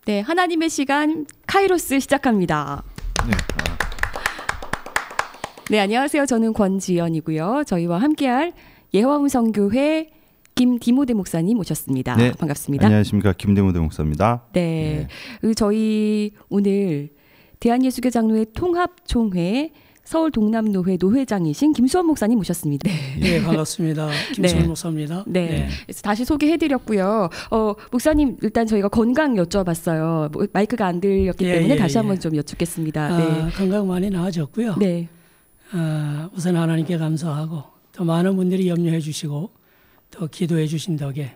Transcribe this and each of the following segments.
네, 하나님의 시간 카이로스 시작합니다. 네. 네, 안녕하세요. 저는 권지연이고요. 저희와 함께할 예화음성교회 김디모데 목사님 오셨습니다. 네, 반갑습니다. 안녕하십니까, 김디모데 목사입니다. 네, 저희 오늘 대한예수교 장로회 통합총회 서울 동남노회 노회장이신 김수원 목사님 모셨습니다. 네, 반갑습니다. 김수원 네. 목사입니다. 네. 그래서 다시 소개해드렸고요. 목사님 일단 저희가 건강 여쭤봤어요. 마이크가 안 들렸기 때문에 다시 한번 좀 여쭙겠습니다. 네. 건강 많이 나아졌고요. 네. 우선 하나님께 감사하고 또 많은 분들이 염려해 주시고 또 기도해 주신 덕에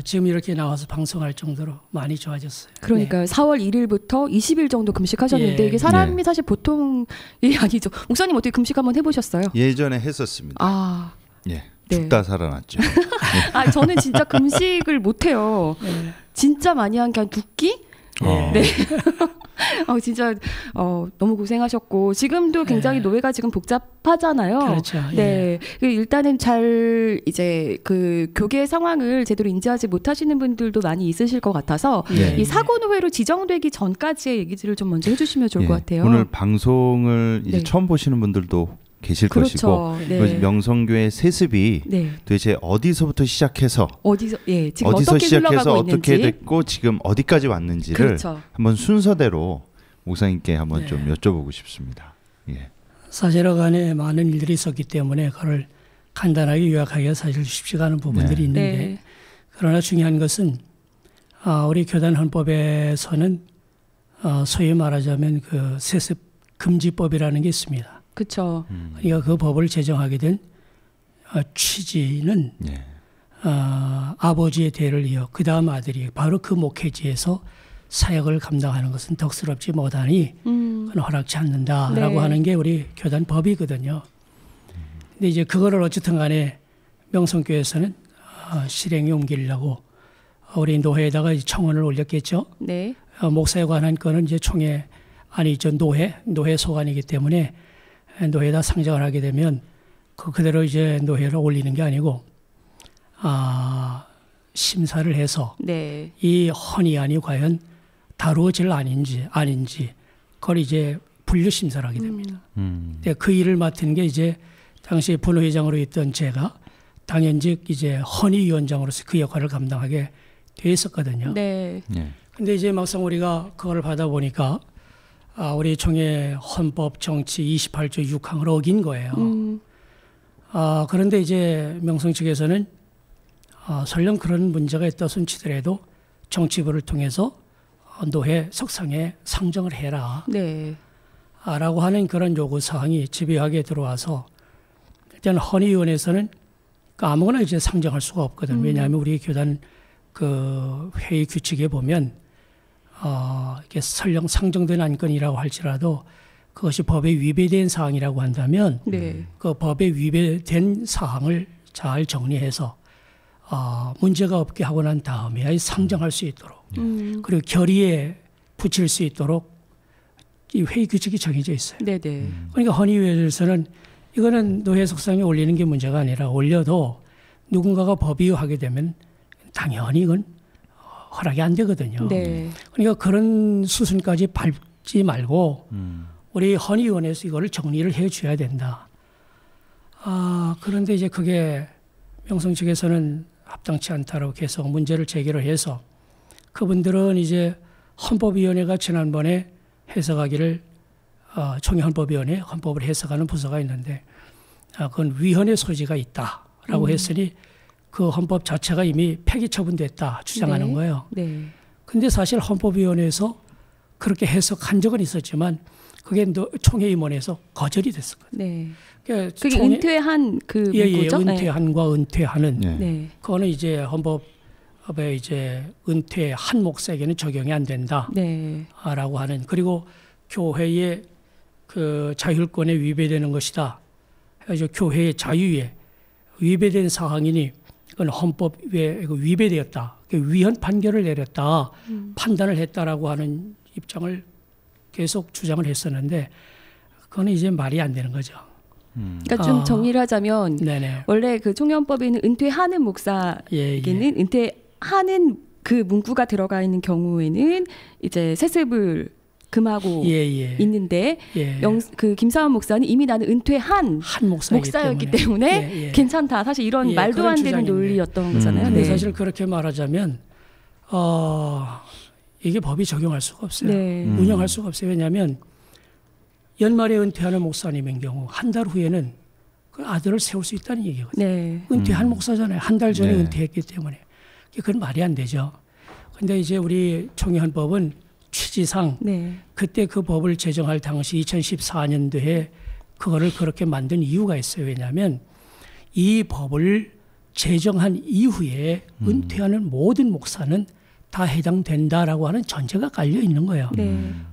지금 이렇게 나와서 방송할 정도로 많이 좋아졌어요. 그러니까요. 네. 4월 1일부터 20일 정도 금식하셨는데 예. 이게 사람이 사실 보통 일이 아니죠. 목사님 어떻게 금식 한번 해보셨어요? 예전에 했었습니다. 네. 죽다 살아났죠. 저는 진짜 금식을 못해요. 네. 진짜 많이 한 게 한 2끼? 네. 진짜 너무 고생하셨고 지금도 굉장히 노예가 지금 복잡하잖아요. 그렇죠. 네. 일단은 잘 이제 그 교계 상황을 제대로 인지하지 못하시는 분들도 많이 있으실 것 같아서 이 사고 노예로 지정되기 전까지의 얘기들을 좀 먼저 해주시면 좋을 것 같아요. 오늘 방송을 이제 네. 처음 보시는 분들도 계실 그렇죠. 것이고 네. 명성교회 세습이 도대체 어디서부터 시작해서 지금 어디서 어떻게 시작해서 흘러가고 어떻게 있는지. 됐고 지금 어디까지 왔는지를 한번 순서대로 목사님께 한번 좀 여쭤보고 싶습니다. 예. 사제로 간에 많은 일들이 있었기 때문에 그걸 간단하게 요약하기가 사실 쉽지가 않은 부분들이 있는데 그러나 중요한 것은 우리 교단 헌법에서는 소위 말하자면 그 세습 금지법이라는 게 있습니다. 그렇죠. 그러니까 그 법을 제정하게 된 취지는 아버지의 대를 이어 그 다음 아들이 바로 그 목회지에서 사역을 감당하는 것은 덕스럽지 못하니 그건 허락치 않는다라고 하는 게 우리 교단 법이거든요. 근데 이제 그거를 어쨌든 간에 명성교회에서는 실행에 옮기려고 우리 노회에다가 청원을 올렸겠죠. 네. 목사에 관한 거는 이제 총회 노회 소관이기 때문에 노회에다 상정을 하게 되면 그대로 이제 노회로 올리는 게 아니고 심사를 해서 이 헌의안이 과연 다루어질 아닌지 그걸 이제 분류 심사를 하게 됩니다. 근데 그 일을 맡은 게 이제 당시 분회장으로 있던 제가 당연직 이제 헌의위원장으로서 그 역할을 감당하게 돼 있었거든요. 근데 이제 막상 우리가 그걸 받아보니까 우리 총회 헌법 정치 28조 6항을 어긴 거예요. 그런데 이제 명성 측에서는 설령 그런 문제가 있다 손치더라도 정치부를 통해서 노회 석상에 상정을 해라. 라고 하는 그런 요구사항이 집요하게 들어와서 일단 헌의위원회에서는 아무거나 이제 상정할 수가 없거든. 왜냐하면 우리 교단 그 회의 규칙에 보면 이게 설령 상정된 안건이라고 할지라도 그것이 법에 위배된 사항이라고 한다면 그 법에 위배된 사항을 잘 정리해서 문제가 없게 하고 난 다음에 상정할 수 있도록 그리고 결의에 붙일 수 있도록 이 회의 규칙이 정해져 있어요. 그러니까 헌의위원회에서는 이거는 노회 석상에 올리는 게 문제가 아니라 올려도 누군가가 법위하게 되면 당연히 이건 허락이 안 되거든요. 그러니까 그런 수순까지 밟지 말고 우리 헌의위원회에서 이거를 정리를 해 줘야 된다. 그런데 이제 그게 명성 측에서는 합당치 않다라고 계속 문제를 제기를 해서 그분들은 이제 헌법위원회가 지난번에 해석하기를 총회 헌법위원회 헌법을 해석하는 부서가 있는데 그건 위헌의 소지가 있다라고 했으니 그 헌법 자체가 이미 폐기 처분됐다 주장하는 거예요. 근데 사실 헌법위원회에서 그렇게 해석한 적은 있었지만 그게 총회 임원에서 거절이 됐었거든요. 그러니까 그게 은퇴한 그 문구죠? 은퇴한과 은퇴하는 그거는 이제 헌법에 이제 은퇴한 목사에게는 적용이 안 된다라고 하는 그리고 교회의 그 자율권에 위배되는 것이다. 그래서 교회의 자유에 위배된 사항이니 그건 헌법에 위배되었다. 위헌 판결을 내렸다. 판단을 했다라고 하는 입장을 계속 주장을 했었는데 그거는 이제 말이 안 되는 거죠. 그러니까 좀 정리를 하자면 원래 그 총회헌법에는 은퇴하는 목사에게는 은퇴하는 그 문구가 들어가 있는 경우에는 이제 세습을 금하고 있는데 그 김사원 목사는 이미 나는 은퇴한 목사였기 때문에 괜찮다. 사실 이런 말도 안 되는 논리였던 거잖아요. 근데 사실 그렇게 말하자면 이게 법이 적용할 수가 없어요. 운영할 수가 없어요. 왜냐하면 연말에 은퇴하는 목사님인 경우 한 달 후에는 그 아들을 세울 수 있다는 얘기거든요. 은퇴한 목사잖아요. 한 달 전에 은퇴했기 때문에. 그건 말이 안 되죠. 근데 이제 우리 총회헌법은 취지상 그때 그 법을 제정할 당시 2014년도에 그거를 그렇게 만든 이유가 있어요. 왜냐하면 이 법을 제정한 이후에 은퇴하는 모든 목사는 다 해당된다라고 하는 전제가 깔려 있는 거예요.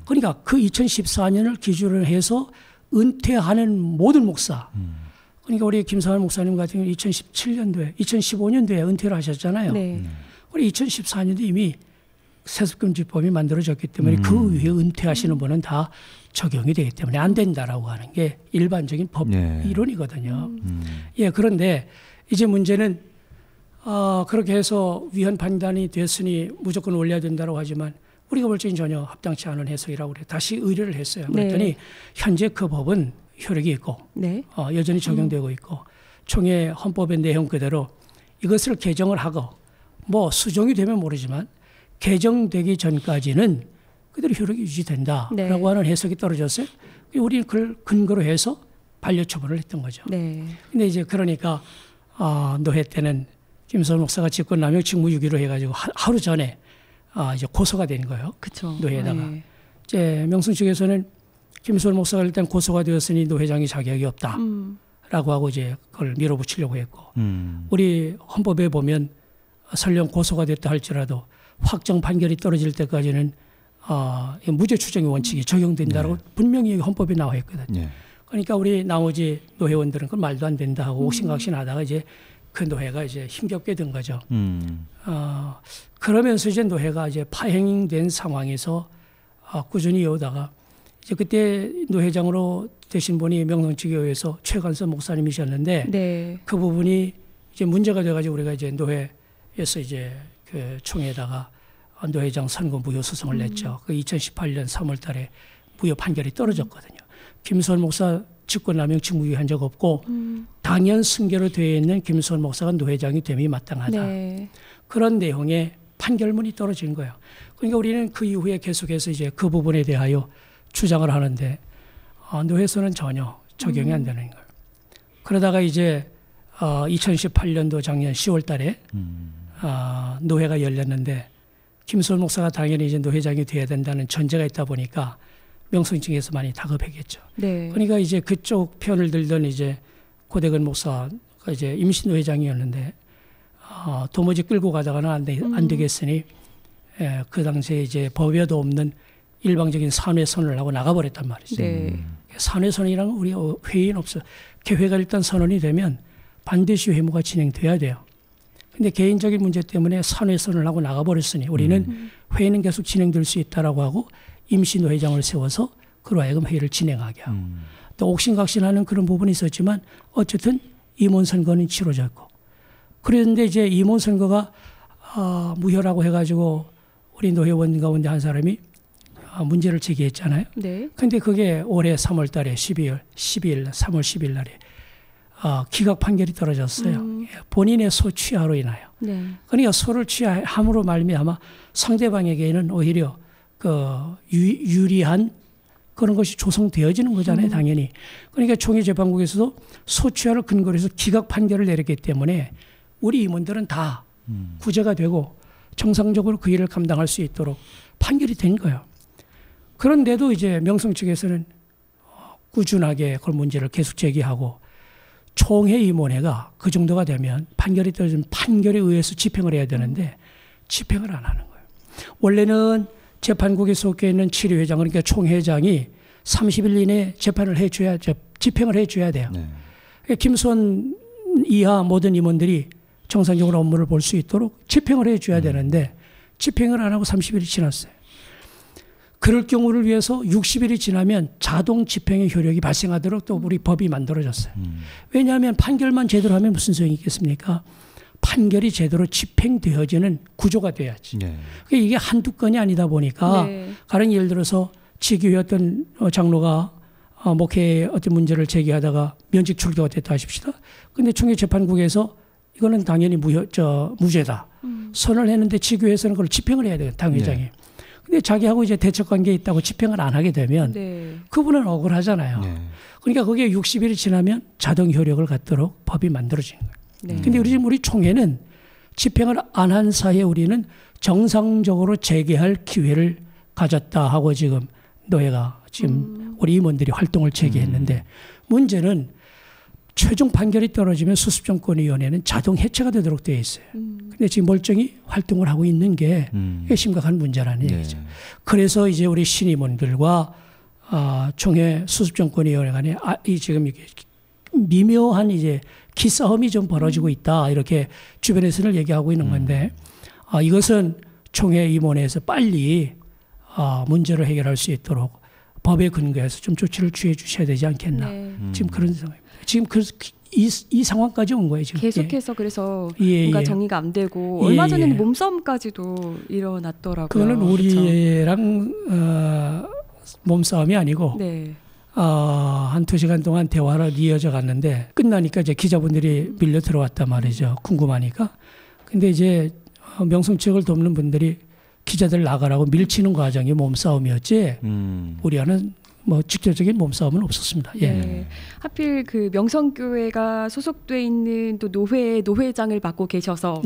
그러니까 그 2014년을 기준으로 해서 은퇴하는 모든 목사. 그러니까 우리 김사원 목사님 같은 경우는 2017년도에, 2015년도에 은퇴를 하셨잖아요. 우리 2014년도 이미 세습금지법이 만들어졌기 때문에 그 위에 은퇴하시는 분은 다 적용이 되기 때문에 안 된다라고 하는 게 일반적인 법 이론이거든요. 그런데 이제 문제는 그렇게 해서 위헌 판단이 됐으니 무조건 올려야 된다고 하지만 우리가 볼 적엔 전혀 합당치 않은 해석이라고 그래요. 다시 의뢰를 했어요. 그랬더니 현재 그 법은 효력이 있고 여전히 적용되고 있고 총회 헌법의 내용 그대로 이것을 개정을 하고 뭐 수정이 되면 모르지만 개정되기 전까지는 그대로 효력이 유지된다라고 하는 해석이 떨어졌어요. 우리는 그걸 근거로 해서 반려처분을 했던 거죠. 근데 이제 그러니까 노회 때는 김사원 목사가 직권남용 직무유기로 해가지고 하루 전에 이제 고소가 된 거예요. 그쵸. 노회에다가 이제 명승 측에서는 김사원 목사가 일단 고소가 되었으니 노회장이 자격이 없다라고 하고 이제 그걸 밀어붙이려고 했고 우리 헌법에 보면 설령 고소가 됐다 할지라도 확정 판결이 떨어질 때까지는 무죄 추정의 원칙이 적용된다라고 분명히 헌법에 나와 있거든요. 그러니까 우리 나머지 노회원들은 그건 말도 안 된다 하고 옥신각신하다가 이제 그 노회가 이제 힘겹게 된 거죠. 그러면서 이제 노회가 이제 파행된 상황에서 꾸준히 이어오다가 이제 그때 노회장으로 되신 분이 명성지교회에서 최관선 목사님이셨는데 그 부분이 이제 문제가 돼가지고 우리가 이제 노회에서 이제 그 총회에다가 노회장 선고 무효 소송을 냈죠. 그 2018년 3월 달에 무효 판결이 떨어졌거든요. 김수원 목사 직권남용 직무유기한 적 없고 당연 승계로 되어 있는 김수원 목사가 노회장이 됨이 마땅하다. 그런 내용의 판결문이 떨어진 거예요. 그러니까 우리는 그 이후에 계속해서 이제 그 부분에 대하여 주장을 하는데 노회에서는 전혀 적용이 안 되는 거예요. 그러다가 이제 2018년도 작년 10월 달에 노회가 열렸는데 김수원 목사가 당연히 이제 노회장이 돼야 된다는 전제가 있다 보니까 명성 측에서 많이 다급했겠죠. 그러니까 이제 그쪽 편을 들던 이제 고대근 목사가 이제 임시 노회장이었는데 도무지 끌고 가다가는 안 되겠으니 그 당시에 이제 법에도 없는 일방적인 산회선언을 하고 나가버렸단 말이죠. 산회선언이랑 우리 회의는 없어요. 개회가 일단 선언이 되면 반드시 회무가 진행돼야 돼요. 근데 개인적인 문제 때문에 산회선언을 하고 나가버렸으니 우리는 회의는 계속 진행될 수 있다라고 하고 임시 노회장을 세워서 그로 하여금 회의를 진행하게 하고 또 옥신각신하는 그런 부분이 있었지만 어쨌든 임원 선거는 치러졌고 그런데 이제 임원 선거가 무효라고 해가지고 우리 노회원 가운데 한 사람이 문제를 제기했잖아요. 그런데 그게 올해 3월 달에 3월 10일 날에 기각 판결이 떨어졌어요. 본인의 소취하로 인하여. 그러니까 소를 취함으로 말미암아 상대방에게는 오히려 그 유리한 그런 것이 조성되어지는 거잖아요. 당연히. 그러니까 총회재판국에서도 소취하를 근거로 해서 기각 판결을 내렸기 때문에 우리 임원들은 다 구제가 되고 정상적으로 그 일을 감당할 수 있도록 판결이 된 거예요. 그런데도 이제 명성 측에서는 꾸준하게 그런 문제를 계속 제기하고 총회 임원회가 그 정도가 되면 판결이 떨어지면 판결에 의해서 집행을 해야 되는데 집행을 안 하는 거예요. 원래는 재판국에 속해 있는 7위 회장 그러니까 총회장이 30일 이내에 재판을 해줘야 집행을 해줘야 돼요. 김수원 이하 모든 임원들이 정상적으로 업무를 볼 수 있도록 집행을 해줘야 되는데 집행을 안 하고 30일이 지났어요. 그럴 경우를 위해서 60일이 지나면 자동 집행의 효력이 발생하도록 또 우리 법이 만들어졌어요. 왜냐하면 판결만 제대로 하면 무슨 소용이 있겠습니까? 판결이 제대로 집행되어지는 구조가 돼야지. 네. 이게 한두 건이 아니다 보니까 네. 가령 예를 들어서 지교회 어떤 장로가 목회에 어떤 문제를 제기하다가 면직 출교가 됐다 하십시다. 근데 총회재판국에서 이거는 당연히 무죄다. 선언을 했는데 지교회에서는 그걸 집행을 해야 돼요. 당회장이. 네. 근데 자기하고 이제 대척관계에 있다고 집행을 안 하게 되면 네. 그분은 억울하잖아요. 네. 그러니까 거기에 60일이 지나면 자동 효력을 갖도록 법이 만들어지는 거예요. 네. 근데 우리 총회는 집행을 안 한 사이에 우리는 정상적으로 재개할 기회를 가졌다 하고 지금 노회가 지금 우리 임원들이 활동을 재개했는데 문제는 최종 판결이 떨어지면 수습정권위원회는 자동 해체가 되도록 되어 있어요. 근데 지금 멀쩡히 활동을 하고 있는 게 심각한 문제라는 얘기죠. 그래서 이제 우리 신임원들과 총회 수습정권위원회 간에 지금 이게 미묘한 이제 기싸움이 좀 벌어지고 있다 이렇게 주변에서는 얘기하고 있는 건데 이것은 총회 임원회에서 빨리 문제를 해결할 수 있도록 법에 근거해서 좀 조치를 취해 주셔야 되지 않겠나. 네. 지금 그런 상황입니다. 지금 이 상황까지 온 거예요. 지금. 계속해서 그래서 뭔가 정리가 안 되고 얼마 전에는 몸싸움까지도 일어났더라고요. 그거는 우리랑 몸싸움이 아니고 네. 한 2시간 동안 대화를 이어져 갔는데 끝나니까 이제 기자분들이 밀려 들어왔단 말이죠. 궁금하니까. 근데 이제 명성 측을 돕는 분들이 기자들 나가라고 밀치는 과정이 몸싸움이었지 우리와는 뭐 직접적인 몸싸움은 없었습니다. 예. 네. 하필 그 명성교회가 소속돼 있는 또 노회장을 맡고 계셔서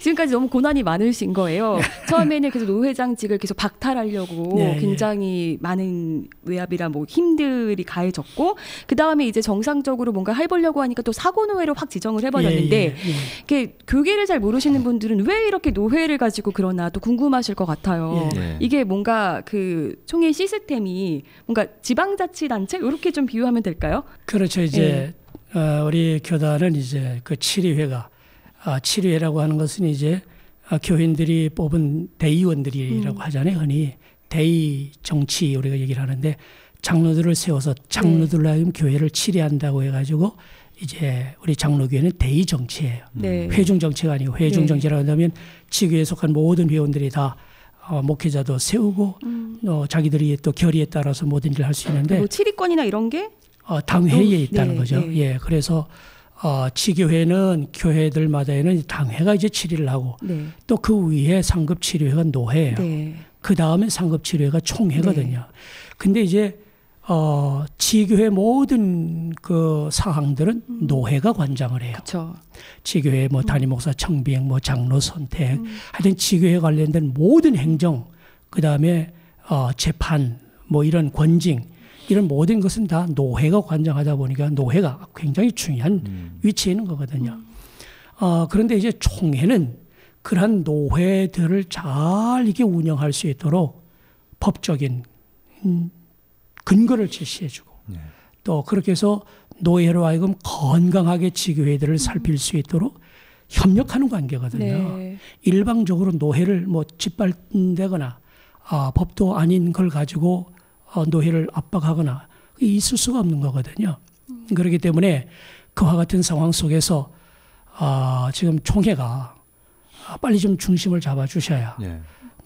지금까지 너무 고난이 많으신 거예요. 처음에는 그래서 노회장직을 계속 박탈하려고 굉장히 많은 외압이라 뭐 힘들이 가해졌고 그 다음에 이제 정상적으로 뭔가 해보려고 하니까 또 사고노회로 확 지정을 해버렸는데 이게 교계를 잘 모르시는 분들은 왜 이렇게 노회를 가지고 그러나 또 궁금하실 것 같아요. 이게 뭔가 그 총회 시스템이 뭔가 지방자치단체 이렇게 좀 비유하면 될까요? 그렇죠. 이제 우리 교단은 이제 그 치리회가 치리회라고 하는 것은 이제 교인들이 뽑은 대의원들이라고 하잖아요. 흔히 대의 정치 우리가 얘기를 하는데 장로들을 세워서 장로들로 하여금 교회를 치리한다고 해가지고 이제 우리 장로교회는 대의 정치예요. 회중 정치가 아니고 회중 정치라고 한다면 지교회에 속한 모든 회원들이 다 목회자도 세우고 자기들이 또 결의에 따라서 모든 일을 할 수 있는데 뭐 치리권이나 이런 게 당회에 있다는 거죠. 예, 그래서 지교회는 교회들마다에는 당회가 이제 치리를 하고 또 그 위에 상급 치리회가 노회예요. 그 다음에 상급 치리회가 총회거든요. 근데 이제 지교회 모든 그 사항들은 노회가 관장을 해요. 그쵸. 지교회 뭐 담임 목사 청빙, 뭐 장로 선택, 하여튼 지교회 관련된 모든 행정, 그 다음에 재판, 뭐 이런 권징, 이런 모든 것은 다 노회가 관장하다 보니까 노회가 굉장히 중요한 위치에 있는 거거든요. 그런데 이제 총회는 그러한 노회들을 잘 이게 운영할 수 있도록 법적인 근거를 제시해주고 또 그렇게 해서 노회로 하여금 건강하게 지교회들을 살필 수 있도록 협력하는 관계거든요. 일방적으로 노회를 뭐 짓밟는다거나 법도 아닌 걸 가지고 노회를 압박하거나 있을 수가 없는 거거든요. 그렇기 때문에 그와 같은 상황 속에서 지금 총회가 빨리 좀 중심을 잡아주셔야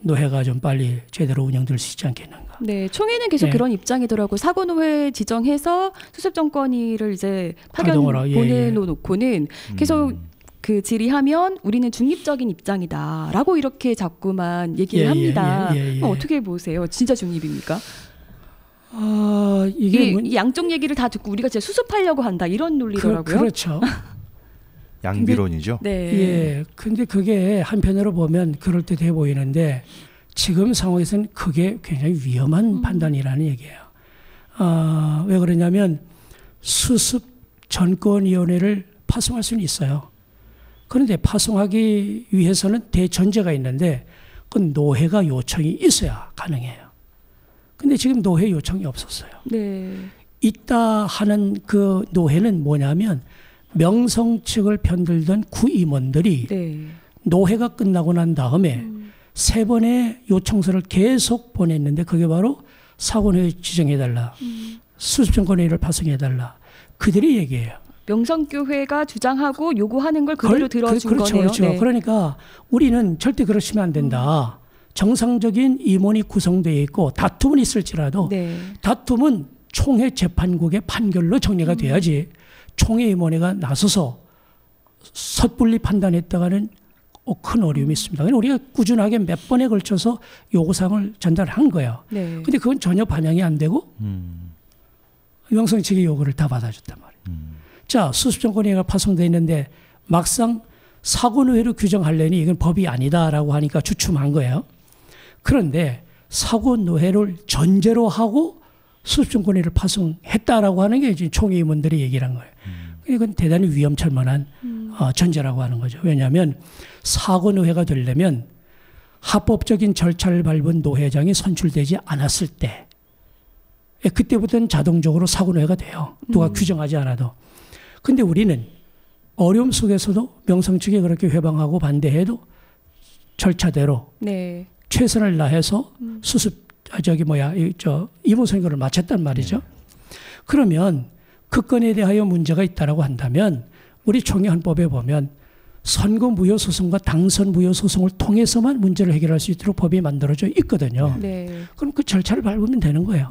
노회가 좀 빨리 제대로 운영될 수 있지 않겠는가. 네, 총회는 계속 그런 입장이더라고요. 사고노회 지정해서 수습정권위를 이제 파견 보내놓고는 계속 그 질의하면 우리는 중립적인 입장이다라고 이렇게 자꾸만 얘기를 합니다. 어떻게 보세요? 진짜 중립입니까? 이게 양쪽 얘기를 다 듣고 우리가 진짜 수습하려고 한다 이런 논리더라고요. 그렇죠. 양비론이죠. 예. 근데 그게 한편으로 보면 그럴듯해 보이는데 지금 상황에서는 그게 굉장히 위험한 판단이라는 얘기예요. 왜 그러냐면 수습 전권위원회를 파송할 수는 있어요. 그런데 파송하기 위해서는 대전제가 있는데 그건 노회가 요청이 있어야 가능해요. 근데 지금 노회 요청이 없었어요. 있다 하는 그 노회는 뭐냐면 명성 측을 편들던 구임원들이 노회가 끝나고 난 다음에 3번의 요청서를 계속 보냈는데 그게 바로 사고노회 지정해달라. 수습정권회의를 파송해달라. 그들이 얘기해요. 명성교회가 주장하고 요구하는 걸 그대로 들어준 그렇죠, 거네요. 그렇죠. 네. 그러니까 우리는 절대 그러시면 안 된다. 정상적인 임원이 구성되어 있고 다툼은 있을지라도 네. 다툼은 총회 재판국의 판결로 정리가 돼야지 총회 임원회가 나서서 섣불리 판단했다가는 큰 어려움이 있습니다. 우리가 꾸준하게 몇 번에 걸쳐서 요구사항을 전달한 거예요. 네. 근데 그건 전혀 반영이 안 되고 명성 측의 요구를 다 받아줬단 말이에요. 자, 수습정권위가 파송되어 있는데 막상 사고노회로 규정하려니 이건 법이 아니다라고 하니까 주춤한 거예요. 그런데 사고노회를 전제로 하고 수습정권위를 파송했다라고 하는 게 지금 총회 임원들이 얘기를 한 거예요. 이건 대단히 위험천만한 전제라고 하는 거죠. 왜냐하면 사고노회가 되려면 합법적인 절차를 밟은 노회장이 선출되지 않았을 때 그때부터는 자동적으로 사고노회가 돼요. 누가 규정하지 않아도. 근데 우리는 어려움 속에서도 명성 측이 그렇게 회방하고 반대해도 절차대로 네. 최선을 다해서 임원 선거를 마쳤단 말이죠. 그러면 그 건에 대하여 문제가 있다라고 한다면 우리 총회헌법에 보면 선거 무효 소송과 당선 무효 소송을 통해서만 문제를 해결할 수 있도록 법이 만들어져 있거든요. 네. 그럼 그 절차를 밟으면 되는 거예요.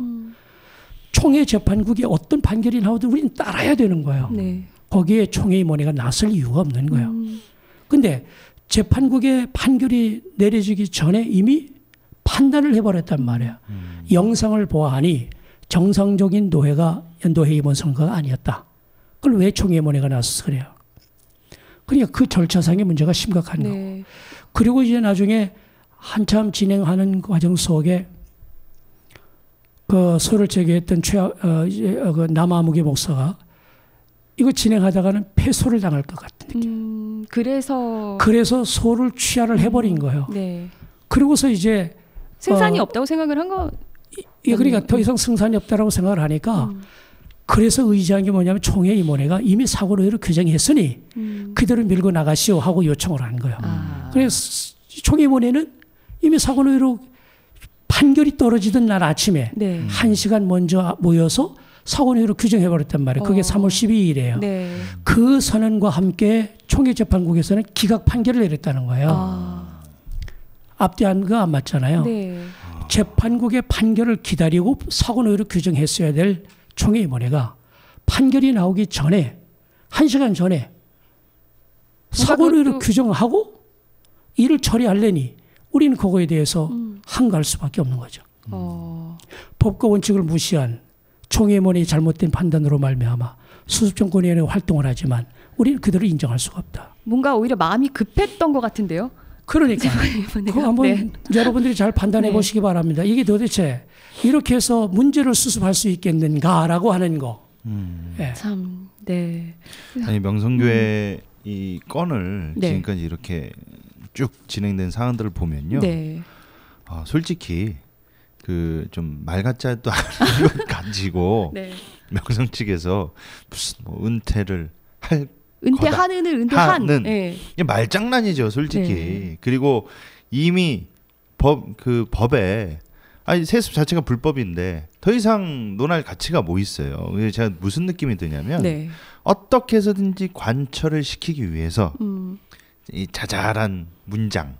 총회 재판국이 어떤 판결이 나오든 우리는 따라야 되는 거예요. 네. 거기에 총회임원회가 나설 이유가 없는 거예요. 근데 재판국의 판결이 내려지기 전에 이미 판단을 해버렸단 말이에요. 영상을 보아하니 정상적인 노회임원 선거가 아니었다. 그걸 왜 총회임원회가 나서서 그래요? 그러니까 그 절차상의 문제가 심각한 네. 거고. 그리고 이제 나중에 한참 진행하는 과정 속에 그 소를 제기했던 그 남아무개 목사가 이거 진행하다가는 패소를 당할 것 같은 느낌. 그래서 소를 취하를 해버린 거예요. 네. 그러고서 이제 승산이 없다고 생각을 한 거. 그러니까 더 이상 승산이 없다라고 생각을 하니까 그래서 의지한 게 뭐냐면 총회 임원회가 이미 사고노회로 규정했으니 그대로 밀고 나가시오 하고 요청을 한 거예요. 그래서 총회 임원회는 이미 사고노회로 판결이 떨어지던 날 아침에 네. 1시간 먼저 모여서 사고노회로 규정해버렸단 말이에요. 그게 3월 12일이에요. 네. 그 선언과 함께 총회재판국에서는 기각 판결을 내렸다는 거예요. 앞뒤한 거 안 맞잖아요. 네. 재판국의 판결을 기다리고 사고노회로 규정했어야 될 총회임원회가 판결이 나오기 전에 1시간 전에 사고노회로 규정하고 이를 처리하려니 우리는 그거에 대해서 한가할 수밖에 없는 거죠. 법과 원칙을 무시한 총회임원회의 잘못된 판단으로 말미암아 수습정권위원회가 활동을 하지만 우리는 그대로 인정할 수가 없다. 뭔가 오히려 마음이 급했던 것 같은데요. 그러니까 그거 한번 여러분들이 잘 판단해 보시기 바랍니다. 이게 도대체 이렇게 해서 문제를 수습할 수 있겠는가라고 하는 거. 참, 네. 아니 명성교회 이 건을 지금까지 이렇게 쭉 진행된 사안들을 보면요. 솔직히 그 좀 말 같지도 않은 것 가지고 명성 측에서 무슨 뭐 은퇴를 할 은퇴하는 이게 말장난이죠, 솔직히. 그리고 이미 법에 세습 자체가 불법인데 더 이상 논할 가치가 뭐 있어요. 제가 무슨 느낌이 드냐면 어떻게 해서든지 관철을 시키기 위해서 이 자잘한 문장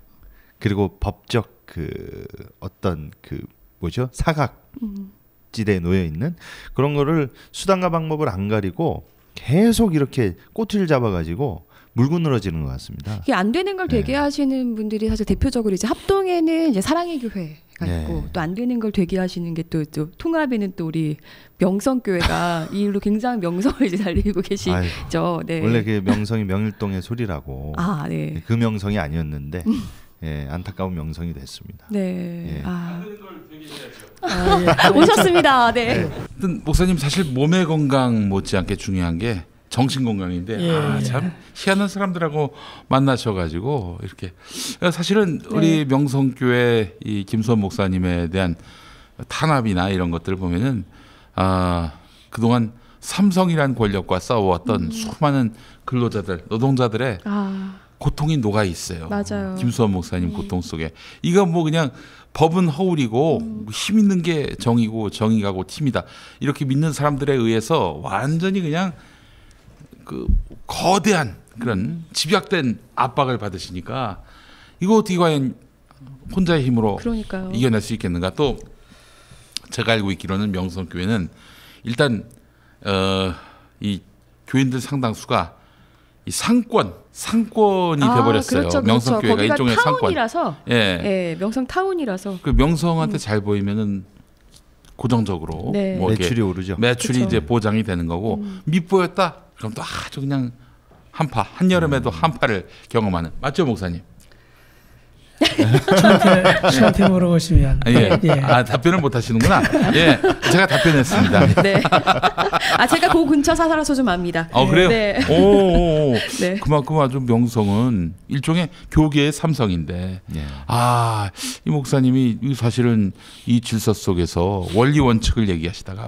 그리고 법적 그 어떤 그 뭐죠? 사각지대에 놓여 있는 그런 거를 수단과 방법을 안 가리고 계속 이렇게 꼬투리를 잡아가지고 물고 늘어지는 것 같습니다. 이게 안 되는 걸 되게 하시는 분들이 사실 대표적으로 이제 합동에는 이제 사랑의 교회가 있고 또 안 되는 걸 되게 하시는 게 또 통합에는 또 우리 명성교회가 이 일로 굉장히 명성을 이제 달리고 계시죠. 네. 원래 그 명성이 명일동의 소리라고. 그 명성이 아니었는데. 안타까운 명성이 됐습니다. 오셨습니다. 목사님 사실 몸의 건강 못지않게 중요한 게 정신 건강인데 참 희한한 사람들하고 만나셔가지고 이렇게 사실은 우리 명성교회 이 김수원 목사님에 대한 탄압이나 이런 것들을 보면은 그동안 삼성이라는 권력과 싸워왔던 수많은 근로자들, 노동자들의 고통이 녹아 있어요. 맞아요. 김수원 목사님 고통 속에 이거 뭐 그냥 법은 허울이고 힘 있는 게 정의고 정의가고 팀이다 이렇게 믿는 사람들에 의해서 완전히 그냥 그 거대한 그런 집약된 압박을 받으시니까 이거 어떻게 과연 혼자의 힘으로 그러니까요. 이겨낼 수 있겠는가. 또 제가 알고 있기로는 명성교회는 일단 이 교인들 상당수가 이 상권이 돼버렸어요. 그렇죠, 명성교회가 거기가 일종의 타운이라서, 예. 예, 명성 타운이라서. 그 명성한테 잘 보이면은 고정적으로 네. 뭐 매출이 오르죠. 매출이 그쵸. 이제 보장이 되는 거고 밉보였다. 그럼 또 아주 그냥 한여름에도 한파를 경험하는. 맞죠, 목사님? 저한테 물어보시면 예. 답변을 못 하시는구나. 예. 제가 답변했습니다. 네. 제가 그 근처 살아서 좀 압니다. 그래요? 네. 오. 네. 그만큼 아주 명성은 일종의 교계의 삼성인데. 예. 이 목사님이 사실은 이 질서 속에서 원리 원칙을 얘기하시다가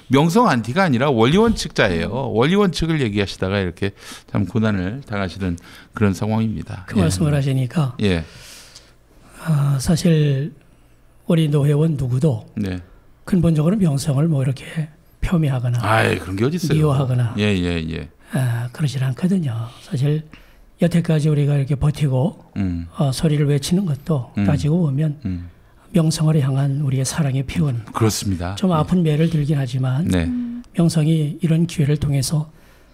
명성 안티가 아니라 원리 원칙자예요. 원리 원칙을 얘기하시다가 이렇게 참 고난을 당하시는 그런 상황입니다. 그 말씀을 하시니까 예. 사실 우리 노회원 누구도 네. 근본적으로 명성을 뭐 이렇게 폄훼하거나 그런 게 어디 있어요? 미워하거나 예. 그러질 않거든요. 사실 여태까지 우리가 이렇게 버티고 소리를 외치는 것도 따지고 보면 명성을 향한 우리의 사랑의 표현. 그렇습니다. 좀 아픈 매를 들긴 하지만 네. 명성이 이런 기회를 통해서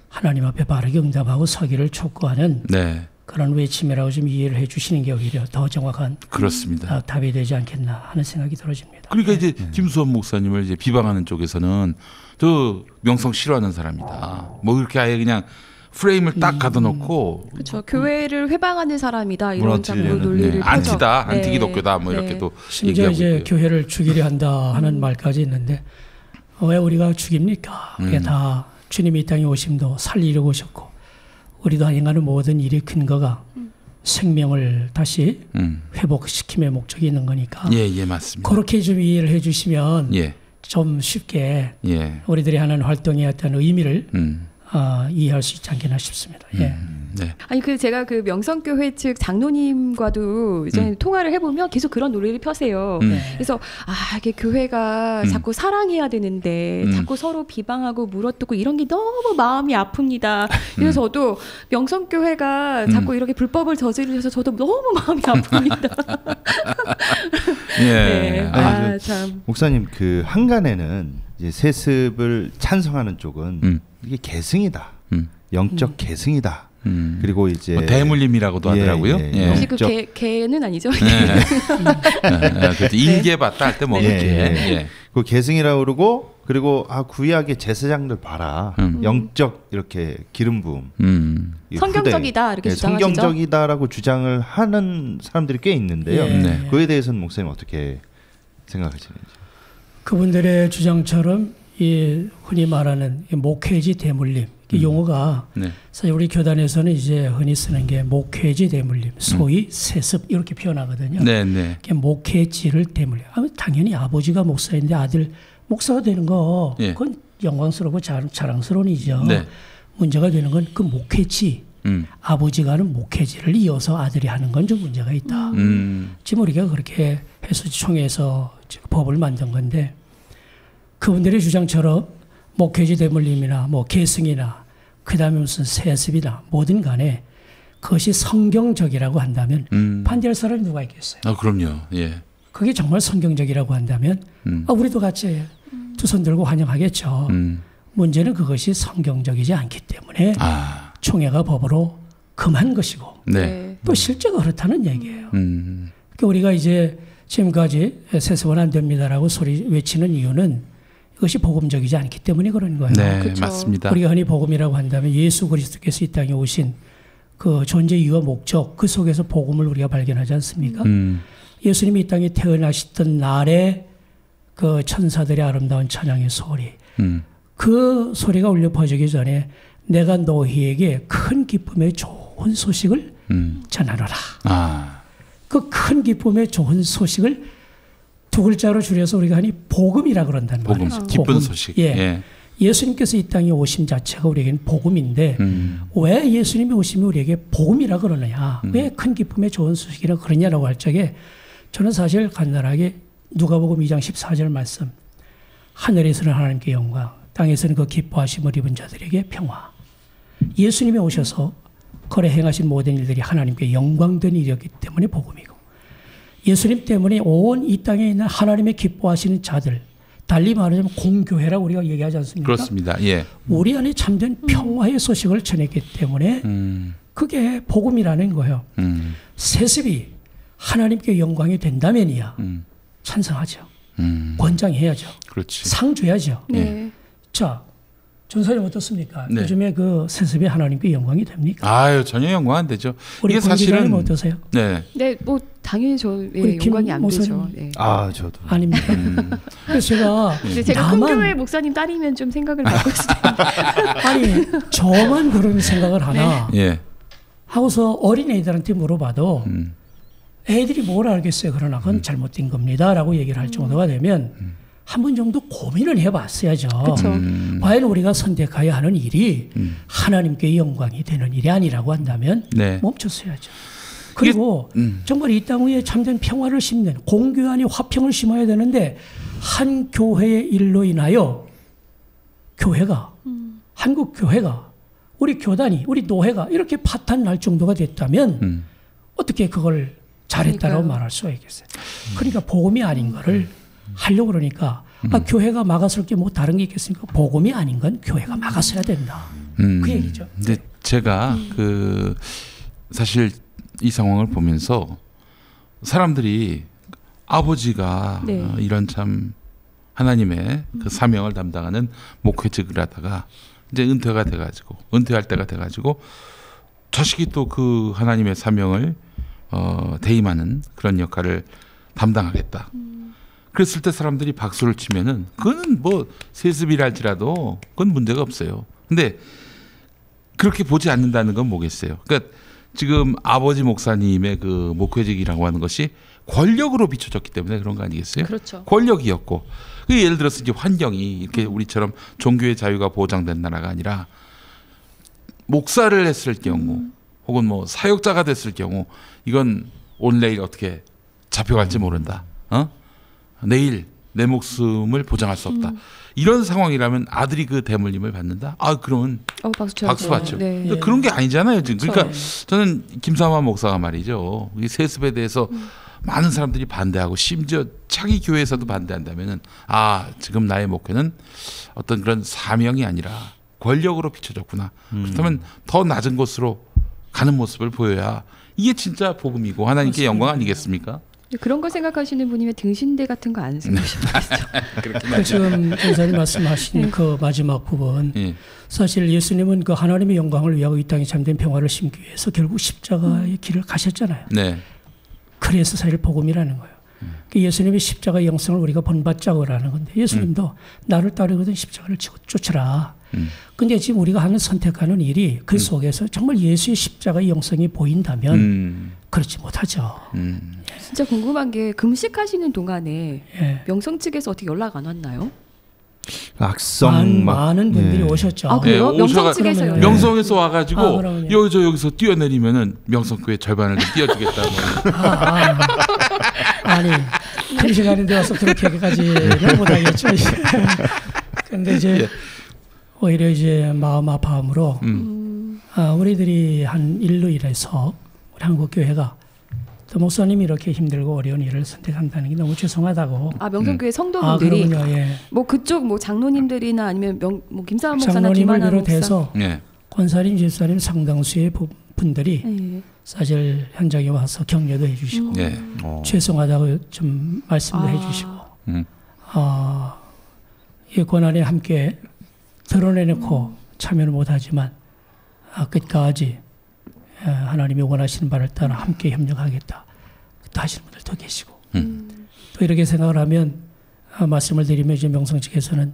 하나님 앞에 바르게 응답하고 서기를 촉구하는 네. 그런 외침이라고 좀 이해를 해 주시는 게 오히려 더 정확한 그렇습니다. 답이 되지 않겠나 하는 생각이 들어집니다. 그러니까 이제 김수원 목사님을 이제 비방하는 쪽에서는 저 명성 싫어하는 사람이다. 뭐 이렇게 아예 그냥 프레임을 딱 가둬놓고 그렇죠. 교회를 회방하는 사람이다 이런 무너뜨리는, 논리를 안티다, 네. 안티기독교다 뭐 네. 이렇게 또 심지어 얘기하고 이제 있고요. 교회를 죽이려 한다 하는 말까지 있는데 왜 우리가 죽입니까? 그게 다 주님이 이 땅에 오심도 살리려고 오셨고 우리도 행하는 모든 일의 근거가 생명을 다시 회복시킴의 목적이 있는 거니까 예, 맞습니다. 그렇게 좀 이해를 해 주시면 예. 좀 쉽게 예. 우리들이 하는 활동의 어떤 의미를 이해할 수 있지 않겠나 싶습니다. 예. 네. 제가 그 명성교회 측 장로님과도 이제 통화를 해보면 계속 그런 논리를 펴세요. 그래서 이게 교회가 자꾸 사랑해야 되는데 자꾸 서로 비방하고 물어뜯고 이런 게 너무 마음이 아픕니다. 그래서 저도 명성교회가 자꾸 이렇게 불법을 저지르셔서 저도 너무 마음이 아픕니다. 예. 네. 참. 목사님 그 한간에는 이제 세습을 찬성하는 쪽은 이게 계승이다. 영적 계승이다. 그리고 이제 뭐 대물림이라고도 하더라고요. 혹시 그 개는 아니죠? 일개 봤다 할 때 뭐 그 계승이라고 그러고 그리고 구약의 제사장들 봐라. 영적 이렇게 기름 부음. 성경적이다 이렇게 주장하시죠. 성경적이다라고 주장을 하는 사람들이 꽤 있는데요. 그에 대해서는 목사님 어떻게 생각하시는지? 그분들의 주장처럼 이 흔히 말하는 목회지 대물림 용어가 사실 우리 교단에서는 이제 흔히 쓰는 게 목회지 대물림, 소위 세습 이렇게 표현하거든요. 목회지를 대물림. 당연히 아버지가 목사인데 아들 목사가 되는 거 그건 영광스럽고 자랑스러운 일이죠. 문제가 되는 건 그 목회지. 아버지가 하는 목회지를 이어서 아들이 하는 건 좀 문제가 있다. 지금 우리가 그렇게 해서 총회에서 법을 만든 건데 그분들의 주장처럼 목회지 대물림이나 뭐 계승이나 그다음에 무슨 세습이나 뭐든 간에 그것이 성경적이라고 한다면 반대할 사람이 누가 있겠어요? 그럼요. 예. 그게 정말 성경적이라고 한다면 우리도 같이 두 손 들고 환영하겠죠. 문제는 그것이 성경적이지 않기 때문에 총회가 법으로 금한 것이고 또 실제가 그렇다는 얘기예요. 그러니까 우리가 이제 지금까지 세습은 안 됩니다라고 소리 외치는 이유는 이것이 복음적이지 않기 때문에 그런 거예요. 네, 그렇죠. 맞습니다. 우리가 흔히 복음이라고 한다면 예수 그리스도께서 이 땅에 오신 그 존재 이유와 목적 그 속에서 복음을 우리가 발견하지 않습니까? 예수님이 이 땅에 태어나셨던 날에 그 천사들의 아름다운 찬양의 소리 그 소리가 울려 퍼지기 전에 내가 너희에게 큰 기쁨의 좋은 소식을 전하노라. 그 큰 기쁨의 좋은 소식을 두 글자로 줄여서 우리가 하니 복음이라 그런단 말이에요. 복음, 기쁜 소식. 예수님께서 이 땅에 오심 자체가 우리에게는 복음인데 왜 예수님이 오심이 우리에게 복음이라 그러느냐? 왜 큰 기쁨의 좋은 소식이라 그러냐라고 할 적에 저는 사실 간단하게 누가복음 2장 14절 말씀 하늘에서는 하나님께 영광 땅에서는 그 기뻐하심을 입은 자들에게 평화 예수님이 오셔서 거래 행하신 모든 일들이 하나님께 영광된 일이었기 때문에 복음이고 예수님 때문에 온 이 땅에 있는 하나님의 기뻐하시는 자들 달리 말하자면 공교회라고 우리가 얘기하지 않습니까? 그렇습니다. 예. 우리 안에 참된 평화의 소식을 전했기 때문에 그게 복음이라는 거예요. 세습이 하나님께 영광이 된다면이야 찬성하죠. 권장해야죠. 그렇지. 상 줘야죠. 네. 자, 전사님 어떻습니까? 네. 요즘에 그 세습이 하나님께 영광이 됩니까? 아유 전혀 영광 안 되죠. 우리 이게 사실은 어떠세요? 네. 네, 뭐 당연히 저 영광이 안 되죠. 네. 아 저도 아닙니다. 그래서 제가 근데 제가 큰교회 목사님 딸이면 좀 생각을 바꿀 수도 아니 저만 그런 생각을 하나 예. 하고서 어린애들한테 물어봐도 애들이 뭘 알겠어요. 그러나 그건 잘못된 겁니다라고 얘기를 할 정도가 되면 한 번 정도 고민을 해봤어야죠. 과연 우리가 선택해야 하는 일이 하나님께 영광이 되는 일이 아니라고 한다면 네. 멈췄어야죠. 그리고 정말 이 땅 위에 참된 평화를 심는 공교 안에 화평을 심어야 되는데 한 교회의 일로 인하여 교회가 한국 교회가 우리 교단이 우리 노회가 이렇게 파탄 날 정도가 됐다면 어떻게 그걸 잘했다라고 말할 수가 있겠어요. 그러니까 복음이 아닌 거를 하려고 그러니까 교회가 막았을 게 뭐 다른 게 있겠습니까? 복음이 아닌 건 교회가 막았어야 된다. 그 얘기죠. 근데 제가 그 사실 이 상황을 보면서 사람들이 아버지가 네. 이런 참 하나님의 그 사명을 담당하는 목회직을 하다가 이제 은퇴할 때가 돼가지고 자식이 또 그 하나님의 사명을 대임하는 그런 역할을 담당하겠다. 그랬을 때 사람들이 박수를 치면은 그거는 뭐 세습이랄지라도 그건 문제가 없어요. 근데 그렇게 보지 않는다는 건 뭐겠어요? 그러니까 지금 아버지 목사님의 그 목회직이라고 하는 것이 권력으로 비춰졌기 때문에 그런 거 아니겠어요? 그렇죠. 권력이었고 예를 들어서 이제 환경이 이렇게 우리처럼 종교의 자유가 보장된 나라가 아니라 목사를 했을 경우 혹은 뭐 사역자가 됐을 경우 이건 오늘 내일 어떻게 잡혀갈지 모른다. 내일 내 목숨을 보장할 수 없다. 이런 상황이라면 아들이 그 대물림을 받는다? 그러면 박수 받죠. 네. 그런 게 아니잖아요. 지금. 그렇죠. 그러니까 저는 김삼환 목사가 말이죠. 이 세습에 대해서 많은 사람들이 반대하고 심지어 자기 교회에서도 반대한다면은 지금 나의 목회는 어떤 그런 사명이 아니라 권력으로 비춰졌구나. 그렇다면 더 낮은 곳으로 가는 모습을 보여야 이게 진짜 복음이고 하나님께 맞습니다. 영광 아니겠습니까? 그런 거 생각하시는 분이면 등신대 같은 거 안 생각하시죠? 지금 전사님 말씀하신 그 마지막 부분 사실 예수님은 그 하나님의 영광을 위하고 이 땅에 참된 평화를 심기 위해서 결국 십자가의 길을 가셨잖아요. 네. 그래서 사실 복음이라는 거예요. 그 예수님의 십자가 영성을 우리가 본받자고 하는 건데 예수님도 나를 따르거든 십자가를 지고 쫓으라. 근데 지금 우리가 하는 선택하는 일이 그 속에서 정말 예수의 십자가의 영성이 보인다면 그렇지 못하죠. 진짜 궁금한 게 금식하시는 동안에 명성 측에서 어떻게 연락 안 왔나요? 악성 많은 분들이 오셨죠. 그래요? 명성 측에서요? 명성에서 와가지고 여기서 뛰어내리면은 명성교회 절반을 띄워주겠다. 아니 금식하는 데 와서 그렇게까지는 못하겠죠. 근데 이제 오히려 이제 마음 아파함으로 우리들이 한 일로 인해서 우리 한국 교회가 또 목사님이 이렇게 힘들고 어려운 일을 선택한다는 게 너무 죄송하다고. 명성교회 성도분들이 예. 뭐 그쪽 뭐 장로님들이나 아니면 뭐 김사환 목사나 장로님을 김하나 비롯해서 목사. 권사님, 집사님 상당수의 분들이 사실 현장에 와서 격려도 해주시고 죄송하다고 좀 말씀도 해주시고 이 고난에 함께 드러내놓고 참여를 못하지만 끝까지 하나님이 원하시는 바를 따라 함께 협력하겠다 또 하시는 분들도 계시고 또 이렇게 생각을 하면 말씀을 드리면 이제 명성 측에서는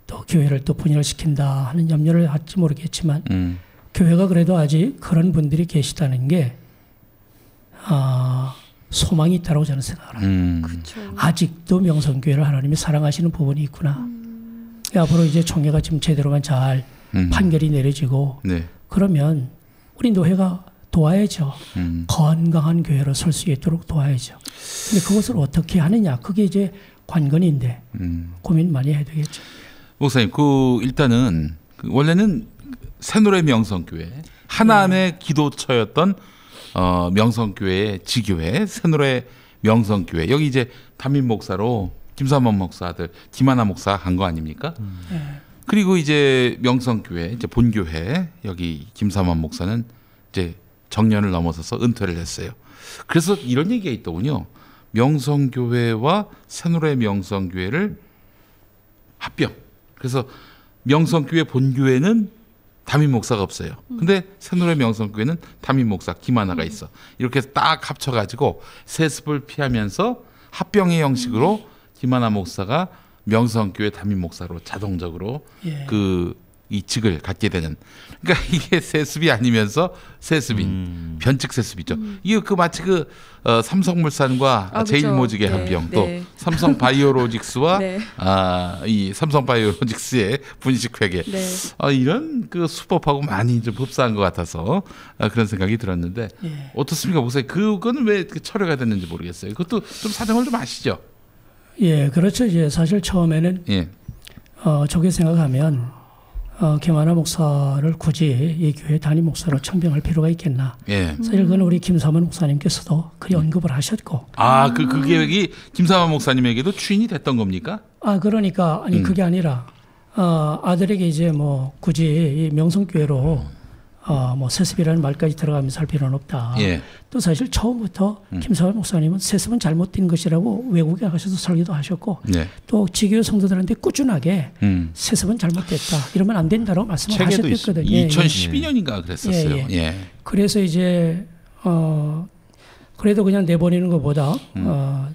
또 교회를 또 분열을 시킨다 하는 염려를 할지 모르겠지만 교회가 그래도 아직 그런 분들이 계시다는 게 소망이 있다고 저는 생각을 합니다. 아직도 명성교회를 하나님이 사랑하시는 부분이 있구나. 앞으로 이제 총회가 지금 제대로만 잘 판결이 내려지고 그러면 우리 노회가 도와야죠. 건강한 교회로 설 수 있도록 도와야죠. 근데 그것을 어떻게 하느냐 그게 이제 관건인데 고민 많이 해야 되겠죠. 목사님, 일단은 원래는 새노래 명성교회 하나님의 기도처였던 명성교회의 지교회 새노래 명성교회 여기 이제 담임 목사로 김삼원 목사 아들 김하나 목사 간 거 아닙니까? 그리고 이제 명성교회 이제 본교회 여기 김삼원 목사는 이제 정년을 넘어서서 은퇴를 했어요. 그래서 이런 얘기가 있더군요. 명성교회와 새노래 명성교회를 합병. 그래서 명성교회 본교회는 담임 목사가 없어요. 근데 새노래 명성교회는 담임 목사 김하나가 있어. 이렇게 딱 합쳐가지고 세습을 피하면서 합병의 형식으로 김하나 목사가 명성교회 담임 목사로 자동적으로 이 직을 갖게 되는. 그러니까 이게 세습이 아니면서 세습인 변칙 세습이죠. 이게 그 마치 그 삼성물산과 제일모직의 합병, 또 삼성바이오로직스와 이 삼성바이오로직스의 분식회계 이런 그 수법하고 많이 좀 흡사한 것 같아서 그런 생각이 들었는데 어떻습니까, 목사님? 그거는 왜 철회가 됐는지 모르겠어요. 그것도 좀 사정을 좀 아시죠? 예, 그렇죠. 이제 사실 처음에는 저게 생각하면. 김하나 목사를 굳이 이 교회 담임 목사로 청병할 필요가 있겠나. 사실 그건 우리 김삼원 목사님께서도 그리 언급을 하셨고. 그 계획이 김삼원 목사님에게도 추인이 됐던 겁니까? 그러니까 아니 그게 아니라 아들에게 이제 뭐 굳이 이 명성교회로 뭐 세습이라는 말까지 들어가면서 할 필요는 없다. 또 사실 처음부터 김삼원 목사님은 세습은 잘못된 것이라고 외국에 가셔서 설교도 하셨고 또 지교회 성도들한테 꾸준하게 세습은 잘못됐다. 이러면 안 된다고 말씀을 하셨거든요. 2012년인가 그랬었어요. 그래서 이제 그래도 그냥 내보내는 것보다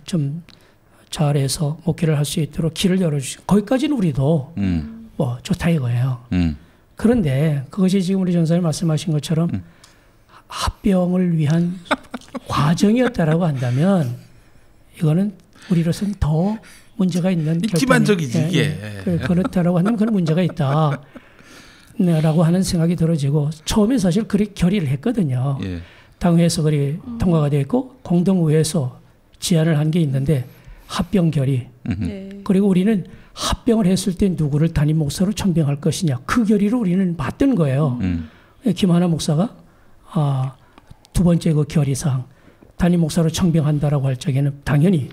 좀 잘해서 목회를 할 수 있도록 길을 열어주시고 거기까지는 우리도 뭐 좋다 이거예요. 그런데 그것이 지금 우리 전사님 말씀하신 것처럼 합병을 위한 과정이었다라고 한다면 이거는 우리로서는 더 문제가 있는 기만적이지 이게. 그렇다라고 하면 그런 문제가 있다. 라고 하는 생각이 들어지고 처음에 사실 그렇게 결의를 했거든요. 당회에서 그리 통과가 되어 있고 공동의회에서 제안을 한 게 있는데 합병 결의. 그리고 우리는 합병을 했을 때 누구를 담임 목사로 청병할 것이냐 그 결의를 우리는 받던 거예요. 김하나 목사가 두 번째 그 결의사항 담임 목사로 청병한다라고 할 적에는 당연히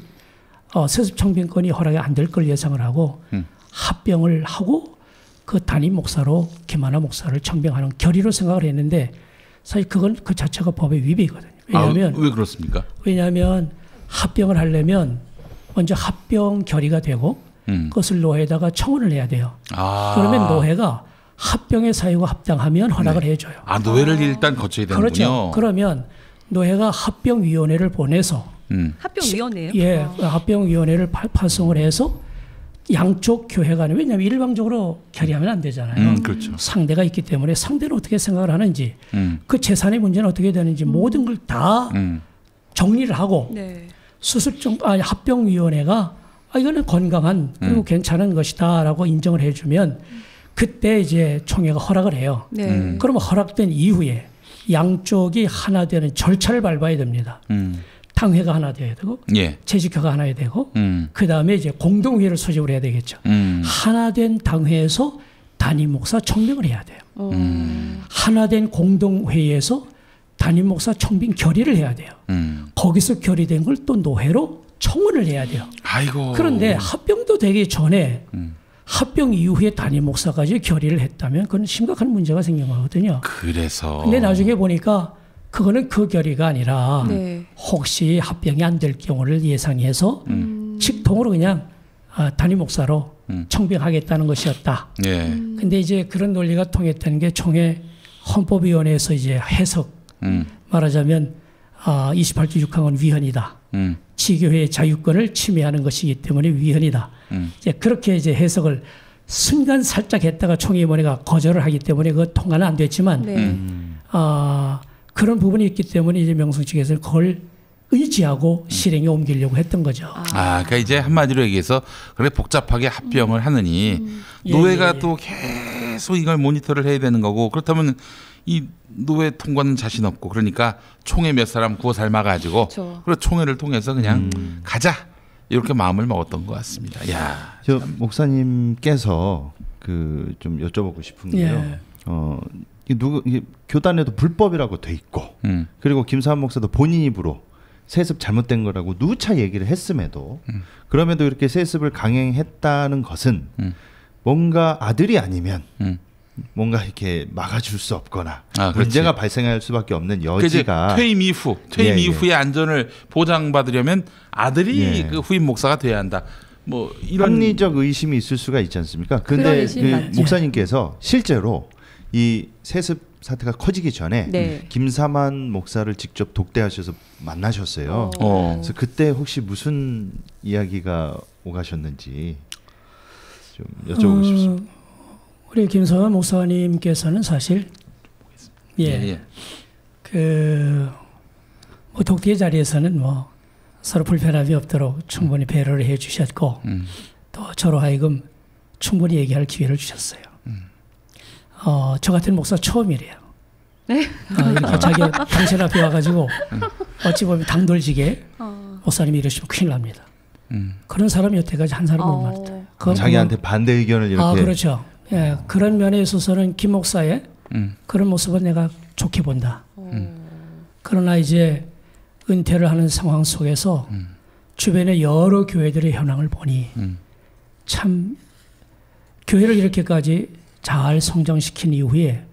세습 청병권이 허락이 안 될 걸 예상을 하고 합병을 하고 그 담임 목사로 김하나 목사를 청병하는 결의로 생각을 했는데 사실 그건 그 자체가 법의 위배거든요. 왜냐하면 왜 그렇습니까? 왜냐하면 합병을 하려면 먼저 합병 결의가 되고 그것을 노회에다가 청원을 해야 돼요. 그러면 노회가 합병의 사유가 합당하면 허락을 해줘요. 노회를 일단 거쳐야 되는군요. 그렇죠. 그러면 노회가 합병위원회를 보내서 합병위원회요? 합병위원회를 파송을 해서 양쪽 교회 간에 왜냐하면 일방적으로 결의하면 안 되잖아요. 그렇죠. 상대가 있기 때문에 상대는 어떻게 생각을 하는지 그 재산의 문제는 어떻게 되는지 모든 걸 다 정리를 하고 합병위원회가 이거는 건강한 그리고 괜찮은 것이다라고 인정을 해주면 그때 이제 총회가 허락을 해요. 그러면 허락된 이후에 양쪽이 하나 되는 절차를 밟아야 됩니다. 당회가 하나 돼야 되고 재직회가 하나 해야 되고 그 다음에 이제 공동회의를 소집을 해야 되겠죠. 하나 된 당회에서 담임 목사 청빙을 해야 돼요. 하나 된 공동회의에서 담임 목사 청빙 결의를 해야 돼요. 거기서 결의된 걸 또 노회로 청원을 해야 돼요. 그런데 합병도 되기 전에 합병 이후에 담임 목사까지 결의를 했다면 그건 심각한 문제가 생긴 거거든요. 근데 나중에 보니까 그거는 그 결의가 아니라 혹시 합병이 안 될 경우를 예상해서 직통으로 그냥 담임 목사로 청빙하겠다는 것이었다. 근데 이제 그런 논리가 통했다는 게 총회 헌법위원회에서 이제 해석 말하자면 28조 6항은 위헌이다. 지교회의 자유권을 침해하는 것이기 때문에 위헌이다. 이제 그렇게 이제 해석을 순간 살짝 했다가 총회위원회가 거절을 하기 때문에 그 통과는 안 됐지만 그런 부분이 있기 때문에 이제 명성 측에서는 그걸 의지하고 실행에 옮기려고 했던 거죠. 그러니까 이제 한마디로 얘기해서 그렇게 복잡하게 합병을 하느니 노회가 또 계속 이걸 모니터를 해야 되는 거고 그렇다면 이 노회 통과는 자신 없고 그러니까 총회 몇 사람 구워 삶아가지고 그리고 총회를 통해서 그냥 가자 이렇게 마음을 먹었던 것 같습니다. 저 목사님께서 그 좀 여쭤보고 싶은 게요. 교단에도 불법이라고 돼 있고 그리고 김사환 목사도 본인 입으로 세습 잘못된 거라고 누차 얘기를 했음에도 그럼에도 이렇게 세습을 강행했다는 것은 뭔가 아들이 아니면 뭔가 이렇게 막아줄 수 없거나 문제가 발생할 수밖에 없는 여지가 퇴임 이후의 안전을 보장받으려면 아들이 그 후임 목사가 돼야 한다. 뭐 이런 합리적 의심이 있을 수가 있지 않습니까? 근데 그 목사님께서 실제로 이 세습 사태가 커지기 전에 김사만 목사를 직접 독대하셔서 만나셨어요. 그래서 그때 혹시 무슨 이야기가 오가셨는지 좀 여쭤보고 싶습니다. 우리 김사만 목사님께서는 사실 뭐 독대 자리에서는 뭐 서로 불편함이 없도록 충분히 배려를 해주셨고 또 저로 하여금 충분히 얘기할 기회를 주셨어요. 저 같은 목사 처음이래요. 네? 이렇게 자기 당신 앞에 와가지고 어찌 보면 당돌지게 목사님이 이러시면 큰일 납니다. 그런 사람이 여태까지 한 사람 못 만났다. 자기한테 반대 의견을 이렇게. 그렇죠. 예, 그런 면에 있어서는 김 목사의 그런 모습은 내가 좋게 본다. 그러나 이제 은퇴를 하는 상황 속에서 주변의 여러 교회들의 현황을 보니 참 교회를 이렇게까지 잘 성장시킨 이후에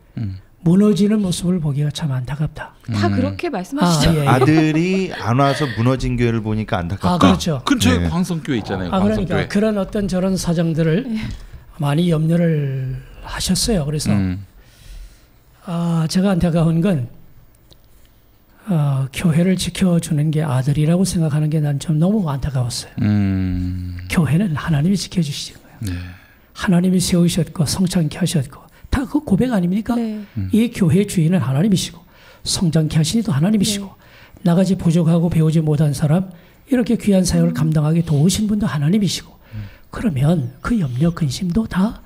무너지는 모습을 보기가 참 안타깝다. 다 그렇게 말씀하시죠. 아들이 안 와서 무너진 교회를 보니까 안타깝다. 그렇죠. 근처에 광성교회 있잖아요. 광성교회. 그러니까 그런 어떤 저런 사정들을 많이 염려를 하셨어요. 그래서 제가 안타까운 건 교회를 지켜주는 게 아들이라고 생각하는 게 난 좀 너무 안타까웠어요. 교회는 하나님이 지켜주시는 거예요. 네. 하나님이 세우셨고 성장케 하셨고 다 그 고백 아닙니까? 네. 이 교회 주인은 하나님이시고 성장케 하신 이도 하나님이시고 나같이 부족하고 배우지 못한 사람 이렇게 귀한 사역을 감당하게 도우신 분도 하나님이시고 그러면 그 염려 근심도 다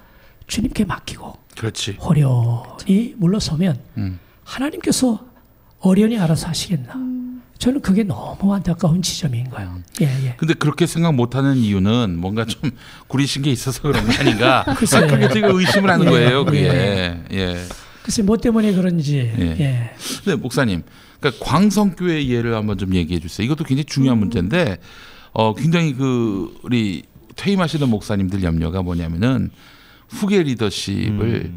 주님께 맡기고 그렇지. 호련히 물러서면 하나님께서 어련히 알아서 하시겠나. 저는 그게 너무 안타까운 지점인 거예요. 근데 그렇게 생각 못하는 이유는 뭔가 좀 구리신 게 있어서 그런 거 아닌가. 그렇게 제가 의심을 하는 거예요. 그게. 글쎄 뭐 때문에 그런지. 근데 목사님, 그러니까 광성교회 예를 한번 좀 얘기해 주세요. 이것도 굉장히 중요한 문제인데, 굉장히 우리 퇴임하시는 목사님들 염려가 뭐냐면은 후계 리더십을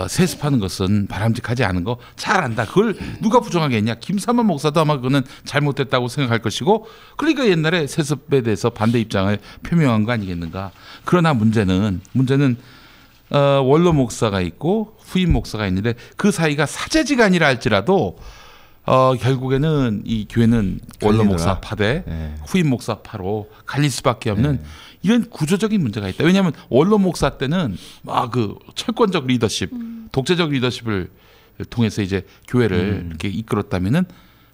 세습하는 것은 바람직하지 않은 거 잘 안다. 그걸 누가 부정하겠냐. 김사만 목사도 아마 그거는 잘못됐다고 생각할 것이고 그러니까 옛날에 세습에 대해서 반대 입장을 표명한 거 아니겠는가. 그러나 문제는 원로 목사가 있고 후임 목사가 있는데 그 사이가 사제지간이라 할지라도 결국에는 이 교회는 원로 목사 파대 후임 목사 파로 갈릴 수밖에 없는 이런 구조적인 문제가 있다. 왜냐하면 원로 목사 때는 막 그 철권적 리더십, 독재적 리더십을 통해서 이제 교회를 이렇게 이끌었다면은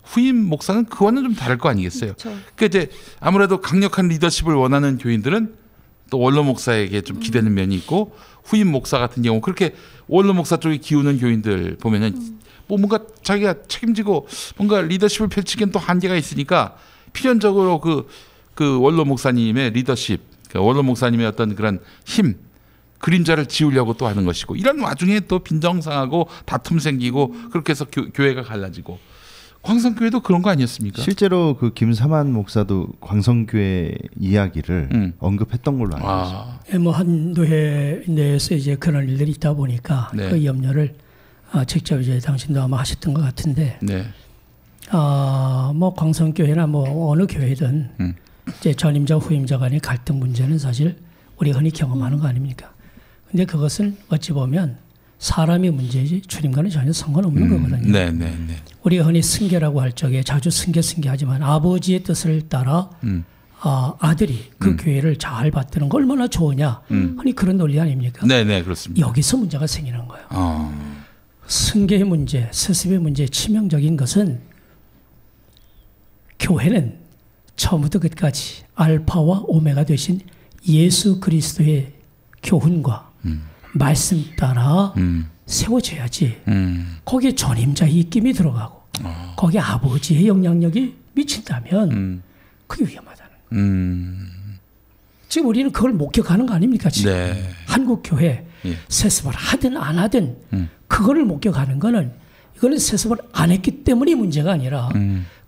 후임 목사는 그와는 좀 다를 거 아니겠어요. 그러니까 이제 아무래도 강력한 리더십을 원하는 교인들은 또 원로 목사에게 좀 기대는 면이 있고 후임 목사 같은 경우 그렇게 원로 목사 쪽에 기우는 교인들 보면은 뭐 뭔가 자기가 책임지고 뭔가 리더십을 펼치기엔 또 한계가 있으니까 필연적으로 그 원로 목사님의 리더십, 원로 목사님의 어떤 그런 힘, 그림자를 지우려고 또 하는 것이고 이런 와중에 또 빈정상하고 다툼 생기고 그렇게 해서 교회가 갈라지고 광성교회도 그런 거 아니었습니까? 실제로 그 김사만 목사도 광성교회 이야기를 언급했던 걸로 알고 있습니다. 뭐 한도회 내에서 이제 그런 일들이 있다 보니까 그 염려를 직접 이제 당신도 아마 하셨던 것 같은데, 뭐 광성교회나 뭐 어느 교회든 이제 전임자 후임자 간의 갈등 문제는 사실 우리가 흔히 경험하는 거 아닙니까? 근데 그것은 어찌 보면 사람의 문제지 주님과는 전혀 상관없는 거거든요. 우리가 흔히 승계라고 할 적에 자주 승계하지만 아버지의 뜻을 따라 아들이 그 교회를 잘 받드는 거 얼마나 좋으냐. 아니 그런 논리 아닙니까? 그렇습니다. 여기서 문제가 생기는 거예요. 승계의 문제, 세습의 문제 치명적인 것은 교회는 처음부터 끝까지 알파와 오메가 되신 예수 그리스도의 교훈과 말씀 따라 세워져야지. 거기에 전임자의 입김이 들어가고 거기에 아버지의 영향력이 미친다면 그게 위험하다는 거예요. 지금 우리는 그걸 목격하는 거 아닙니까? 지금 한국 교회 예. 세습을 하든 안 하든 그거를 목격하는 거는 이거는 세습을 안 했기 때문이 문제가 아니라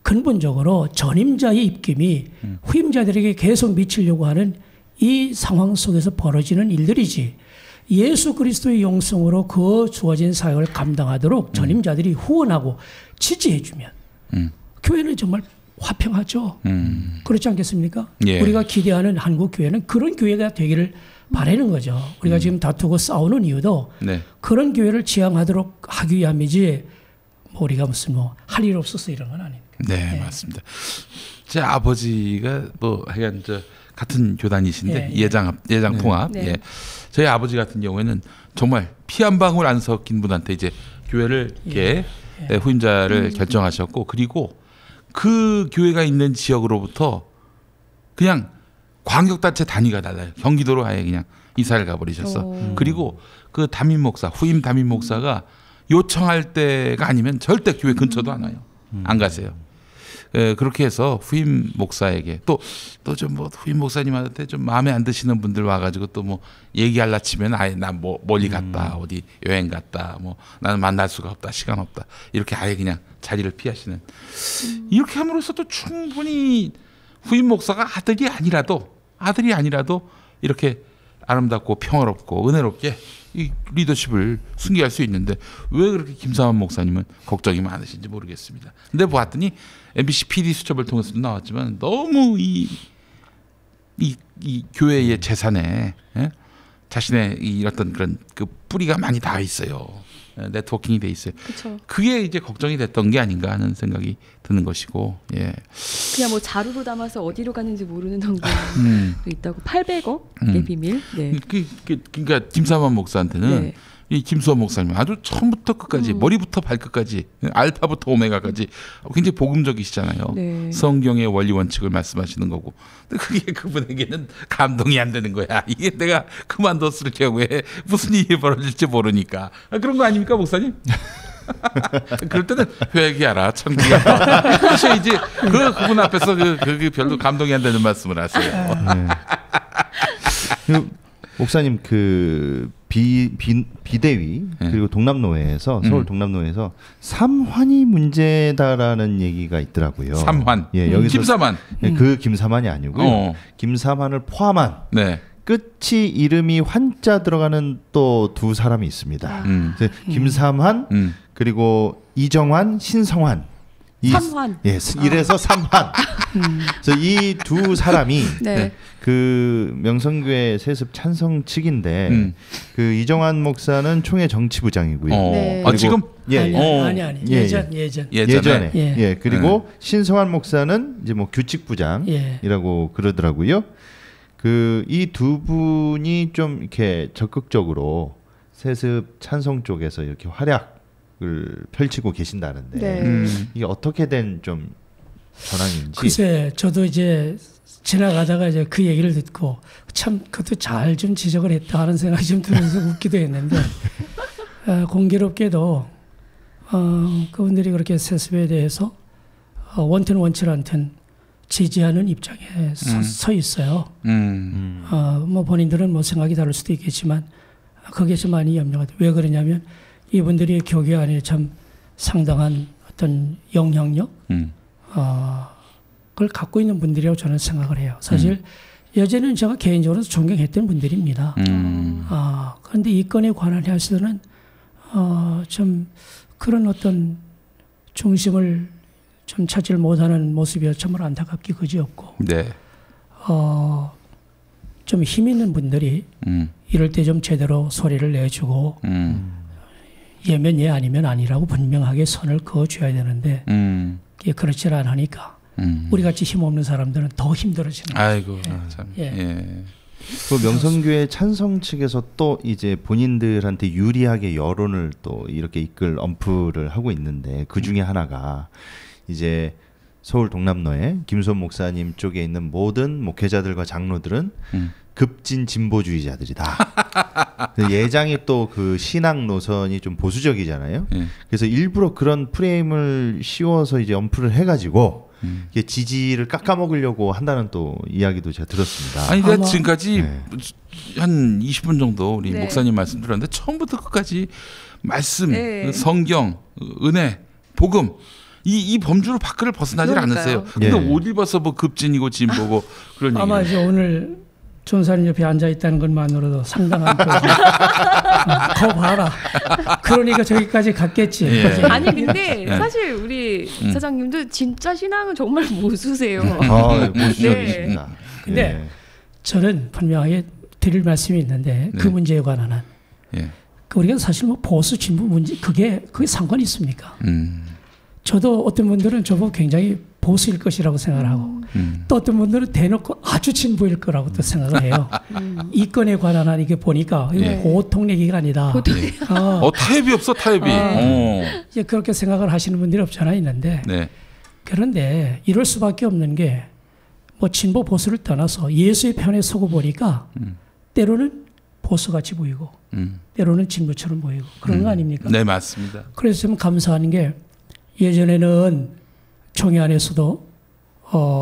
근본적으로 전임자의 입김이 후임자들에게 계속 미치려고 하는 이 상황 속에서 벌어지는 일들이지 예수 그리스도의 영성으로 그 주어진 사역을 감당하도록 전임자들이 후원하고 지지해주면 교회는 정말 화평하죠. 그렇지 않겠습니까? 예. 우리가 기대하는 한국 교회는 그런 교회가 되기를 바라는 거죠. 우리가 지금 다투고 싸우는 이유도 네. 그런 교회를 지향하도록 하기 위함이지 뭐 우리가 무슨 뭐 할 일 없어서 이런 건 아닙니다. 네, 맞습니다. 제 아버지가 뭐 하여간 저 같은 교단이신데 예장 통합. 네. 예. 저희 아버지 같은 경우에는 정말 피 한 방울 안 섞인 분한테 이제 교회를 이렇게 후임자를 결정하셨고 그리고 그 교회가 있는 지역으로부터 그냥 광역단체 단위가 달라요. 경기도로 아예 그냥 이사를 가버리셨어. 그리고 그 담임 목사, 후임 담임 목사가 요청할 때가 아니면 절대 교회 근처도 안 와요. 안 가세요. 그렇게 해서 후임 목사에게 또 좀 뭐 후임 목사님한테 좀 마음에 안 드시는 분들 와가지고 또 뭐 얘기할라 치면 아예 난 뭐 멀리 갔다 어디 여행 갔다 뭐 나는 만날 수가 없다 시간 없다 이렇게 아예 그냥 자리를 피하시는 이렇게 함으로써 또 충분히 후임 목사가 아들이 아니라도 이렇게 아름답고 평화롭고 은혜롭게 이 리더십을 순기할 수 있는데 왜 그렇게 김삼환 목사님은 걱정이 많으신지 모르겠습니다. 근데 보았더니 MBC PD 수첩을 통해서도 나왔지만 너무 이 교회의 재산에 자신의 이 어떤 그런 그 뿌리가 많이 닿아 있어요. 네트워킹이 돼 있어요. 그쵸. 그게 이제 걱정이 됐던 게 아닌가 하는 생각이 드는 것이고, 예. 그냥 뭐 자루로 담아서 어디로 가는지 모르는 정도도 있다고. 800억의 비밀. 네. 그러니까 김삼환 목사한테는 네. 이 김수환 목사님 아주 처음부터 끝까지 머리부터 발끝까지 알파부터 오메가까지 굉장히 복음적이시잖아요. 네. 성경의 원리 원칙을 말씀하시는 거고. 근데 그게 그분에게는 감동이 안 되는 거야. 이게 내가 그만뒀을 경우에 무슨 일이 벌어질지 모르니까. 그런 거 아닙니까, 목사님? 그럴 때는 회개하라, 천국에 그래서 이제 그분 앞에서 그 별로 감동이 안 되는 말씀을 하세요. 네. 목사님 그 비대위 그리고 동남노회에서 서울 동남노회에서 삼환이 문제다라는 얘기가 있더라고요. 삼환. 예, 여기서 김삼환. 그 김삼환이 아니고요. 김삼환을 포함한 네. 끝이 이름이 환자 들어가는 또 두 사람이 있습니다. 김삼환 그리고 이정환, 신성환. 삼환. 예, 이래서 삼환. 그래서 이 두 사람이 네. 그 명성교회 세습 찬성 측인데 그 이정환 목사는 총회 정치부장이고요. 네. 지금 아니 예전에 예. 그리고 신성환 목사는 이제 뭐 규칙부장이라고 그러더라고요. 그 이 두 분이 좀 이렇게 적극적으로 세습 찬성 쪽에서 이렇게 활약을 펼치고 계신다는데 네. 이게 어떻게 된 좀 전환인지. 글쎄, 저도 이제 지나가다가 이제 그 얘기를 듣고 참 그것도 잘 좀 지적을 했다 하는 생각이 좀 들어서 웃기도 했는데 공교롭게도 그분들이 그렇게 세습에 대해서 원튼 원치 않든 지지하는 입장에 서 있어요. 뭐 본인들은 뭐 생각이 다를 수도 있겠지만 그게 좀 많이 염려가 돼요. 왜 그러냐면 이분들이 교회 안에 참 상당한 어떤 영향력 그걸 갖고 있는 분들이라고 저는 생각을 해요. 사실 예전에는 제가 개인적으로 존경했던 분들입니다. 그런데 이 건에 관해서는 좀 그런 어떤 중심을 좀 찾지를 못하는 모습이 정말 안타깝기 그지없고 네. 좀 힘 있는 분들이 이럴 때 좀 제대로 소리를 내주고 예면 예 아니면 아니라고 분명하게 선을 그어줘야 되는데 이게 그렇지 않으니까 우리 같이 힘없는 사람들은 더 힘들어지는 거예요. 아이고 참. 예. 그 명성교회 찬성 측에서 또 이제 본인들한테 유리하게 여론을 또 이렇게 이끌 언프를 하고 있는데 그 중에 하나가 이제 서울 동남로에 김수환 목사님 쪽에 있는 모든 목회자들과 장로들은 급진 진보주의자들이다. 예장이 또 그 신앙 노선이 좀 보수적이잖아요. 그래서 일부러 그런 프레임을 씌워서 이제 언프를 해가지고 이게 지지를 깎아먹으려고 한다는 또 이야기도 제가 들었습니다. 아니 내가 지금까지 한 20분 정도 우리 목사님 말씀 들었는데 처음부터 끝까지 말씀, 성경, 은혜, 복음 이 범주로 밖을 벗어나질 않으세요. 근데 옷 입어서 뭐 급진이고 진보고 그런 아마 이제 오늘 전사님 옆에 앉아 있다는 것만으로도 상당한 거 봐라. 그러니까 저기까지 갔겠지. 아니 근데 사실 우리 사장님도 진짜 신앙은 정말 모수세요. 모수적이십니다. 근데 저는 분명하게 드릴 말씀이 있는데 그 문제에 관한 한 우리가 사실 뭐 보수 진보 문제 그게 상관이 있습니까? 저도 어떤 분들은 저보고 굉장히 보수일 것이라고 생각을 하고 또 어떤 분들은 대놓고 아주 진보일 거라고 또 생각을 해요. 이 건에 관한 한 이게 보니까 보통 얘기가 아니다. 타협이 없어 타협이. 이제 그렇게 생각을 하시는 분들이 없잖아 있는데 그런데 이럴 수밖에 없는 게 뭐 진보 보수를 떠나서 예수의 편에 서고 보니까 때로는 보수같이 보이고 때로는 진보처럼 보이고 그런 거 아닙니까? 네 맞습니다. 그래서 좀 감사한 게 예전에는 총회 안에서도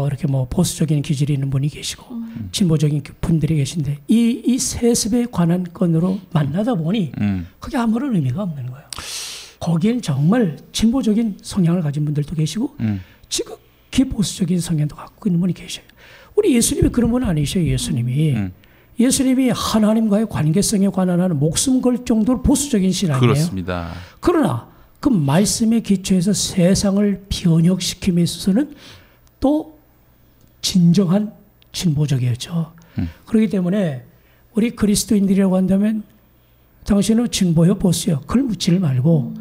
이렇게 뭐 보수적인 기질이 있는 분이 계시고 진보적인 분들이 계신데 이 세습에 관한 건으로 만나다 보니 그게 아무런 의미가 없는 거예요. 거기엔 정말 진보적인 성향을 가진 분들도 계시고 지극히 보수적인 성향도 갖고 있는 분이 계셔요. 우리 예수님이 그런 분 아니셔요. 예수님이 하나님과의 관계성에 관한 한 목숨 걸 정도로 보수적인 신앙이에요. 그렇습니다. 그러나 그 말씀에 기초해서 세상을 변혁시킴에 있어서는 또 진정한 진보적이었죠. 그렇기 때문에 우리 그리스도인들이라고 한다면 당신은 진보요 보수요 그걸 묻지를 말고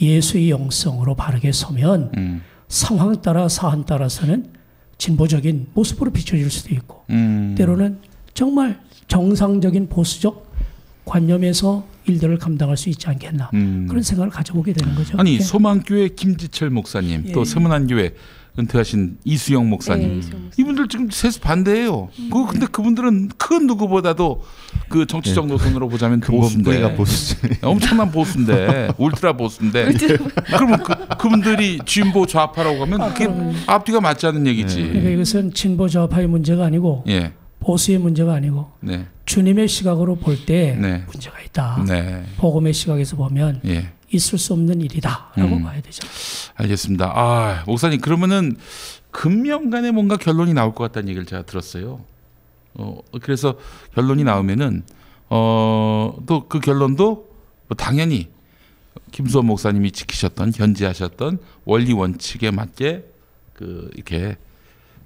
예수의 영성으로 바르게 서면 상황 따라 사안 따라서는 진보적인 모습으로 비춰질 수도 있고 때로는 정말 정상적인 보수적 관념에서 일들을 감당할 수 있지 않겠나 그런 생각을 가져보게 되는 거죠. 아니 소망교회 김지철 목사님 또 세문안교회 은퇴하신 이수영 목사님 이분들 지금 세습 반대예요. 근데 그분들은 큰 누구보다도 그 정치적 노선으로 보자면 보수인데 엄청난 보수인데 울트라 보수인데 그러면 그분들이 진보 좌파라고 하면 그게 앞뒤가 맞지 않는 얘기지. 그러니까 이것은 진보 좌파의 문제가 아니고 보수의 문제가 아니고 주님의 시각으로 볼 때 문제가 있다. 복음의 시각에서 보면 있을 수 없는 일이다라고 봐야 되죠. 알겠습니다. 목사님 그러면은 금명간에 뭔가 결론이 나올 것 같다는 얘기를 제가 들었어요. 그래서 결론이 나오면은 또 그 결론도 당연히 김수원 목사님이 지키셨던 견지하셨던 원리 원칙에 맞게 이렇게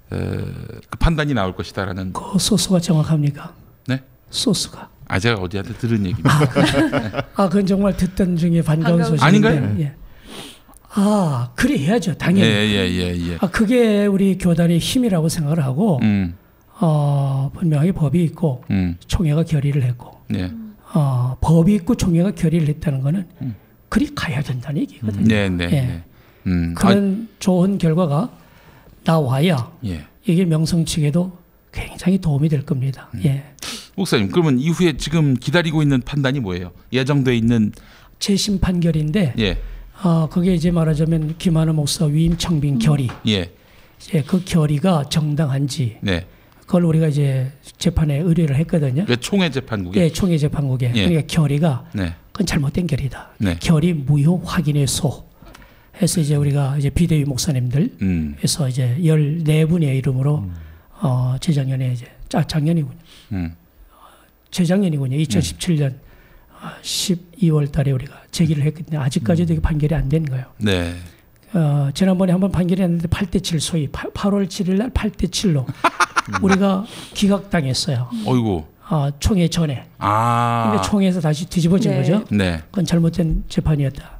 그 판단이 나올 것이다라는. 그 소스가 정확합니까? 네. 소스가. 제가 어디한테 들은 얘기입니다. 그건 정말 듣던 중에 반가운 소식인데. 아닌가요? 그래 해야죠. 당연히. 그게 우리 교단의 힘이라고 생각을 하고 분명히 법이 있고 총회가 결의를 했고 법이 있고 총회가 결의를 했다는 거는 그리 가야 된다는 얘기거든요. 그런 좋은 결과가 나와야 이게 명성 측에도 굉장히 도움이 될 겁니다. 목사님 그러면 이후에 지금 기다리고 있는 판단이 뭐예요? 예정돼 있는 재심 판결인데 그게 이제 말하자면 김한우 목사 위임 청빙 결의. 이제 그 결의가 정당한지 그걸 우리가 이제 재판에 의뢰를 했거든요. 총회 재판국에. 총회 재판국에. 그러니까 결의가 그건 잘못된 결의다. 결의 무효 확인의 소. 해서 이제 우리가 이제 비대위 목사님들 해서 이제 14분의 이름으로 재작년에 이제 작년이군요. 재작년이군요. 2017년 12월 달에 우리가 제기를 했거든요. 아직까지도 이게 판결이 안 된 거예요. 지난번에 한번 판결이 났는데 8대7 소위 8월 7일 날 8대7로 우리가 기각당했어요. 어이구. 총회 전에. 근데 총회에서 다시 뒤집어진 거죠. 그건 잘못된 재판이었다.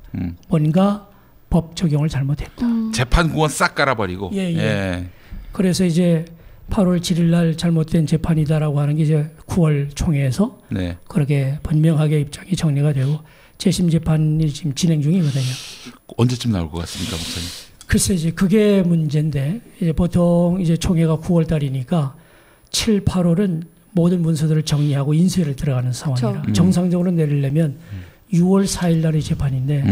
뭔가 법 적용을 잘못했다. 재판국은 싹 깔아버리고. 그래서 이제 8월 7일 날 잘못된 재판이다라고 하는 게 이제 9월 총회에서 그렇게 분명하게 입장이 정리가 되고 재심 재판이 지금 진행 중이거든요. 언제쯤 나올 것 같습니까, 목사님? 글쎄 이제 그게 문제인데 이제 보통 이제 총회가 9월 달이니까 7, 8월은 모든 문서들을 정리하고 인쇄를 들어가는 상황이라 정상적으로 내리려면 6월 4일 날의 재판인데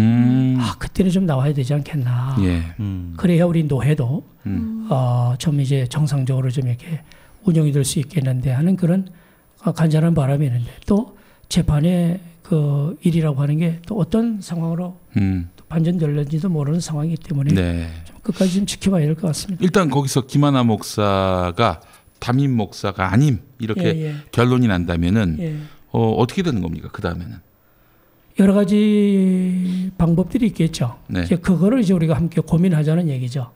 그때는 좀 나와야 되지 않겠나. 예. 그래야 우리 노회도 좀 이제 정상적으로 좀 이렇게 운영이 될 수 있겠는데 하는 그런 간절한 바람이 있는데 또 재판의 그 일이라고 하는 게 또 어떤 상황으로 또 반전될는지도 모르는 상황이기 때문에 네. 좀 끝까지 좀 지켜봐야 될 것 같습니다. 일단 거기서 김하나 목사가 담임 목사가 아님 이렇게 결론이 난다면은 어떻게 되는 겁니까? 그 다음에는 여러 가지 방법들이 있겠죠. 네. 이제 그거를 이제 우리가 함께 고민하자는 얘기죠.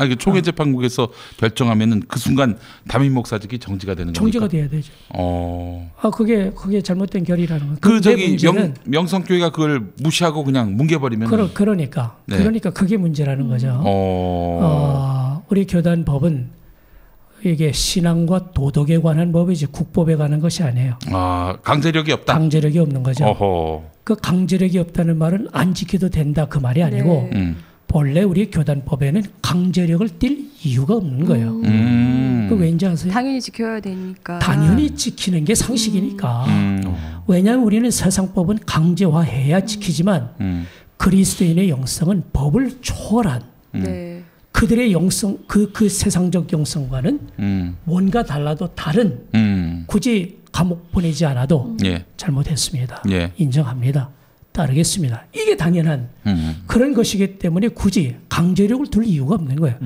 이게 총회 재판국에서 결정하면은 그 순간 담임 목사직이 정지가 되는 겁니까? 정지가 돼야 되죠. 그게 잘못된 결의라는 거예요. 저기 명성교회가 그걸 무시하고 그냥 뭉개버리면 그러니까 그게 문제라는 거죠. 우리 교단 법은 이게 신앙과 도덕에 관한 법이지 국법에 관한 것이 아니에요. 강제력이 없다. 강제력이 없는 거죠. 어허. 그 강제력이 없다는 말은 안 지켜도 된다 그 말이 아니고 본래 우리 교단법에는 강제력을 띨 이유가 없는 거예요. 그 왠지 아세요? 당연히 지켜야 되니까. 당연히 지키는 게 상식이니까. 왜냐하면 우리는 세상법은 강제화해야 지키지만 그리스도인의 영성은 법을 초월한 그들의 영성, 그 세상적 영성과는 뭔가 달라도 다른 굳이 감옥 보내지 않아도 잘못했습니다. 인정합니다. 따르겠습니다. 이게 당연한 그런 것이기 때문에 굳이 강제력을 둘 이유가 없는 거예요.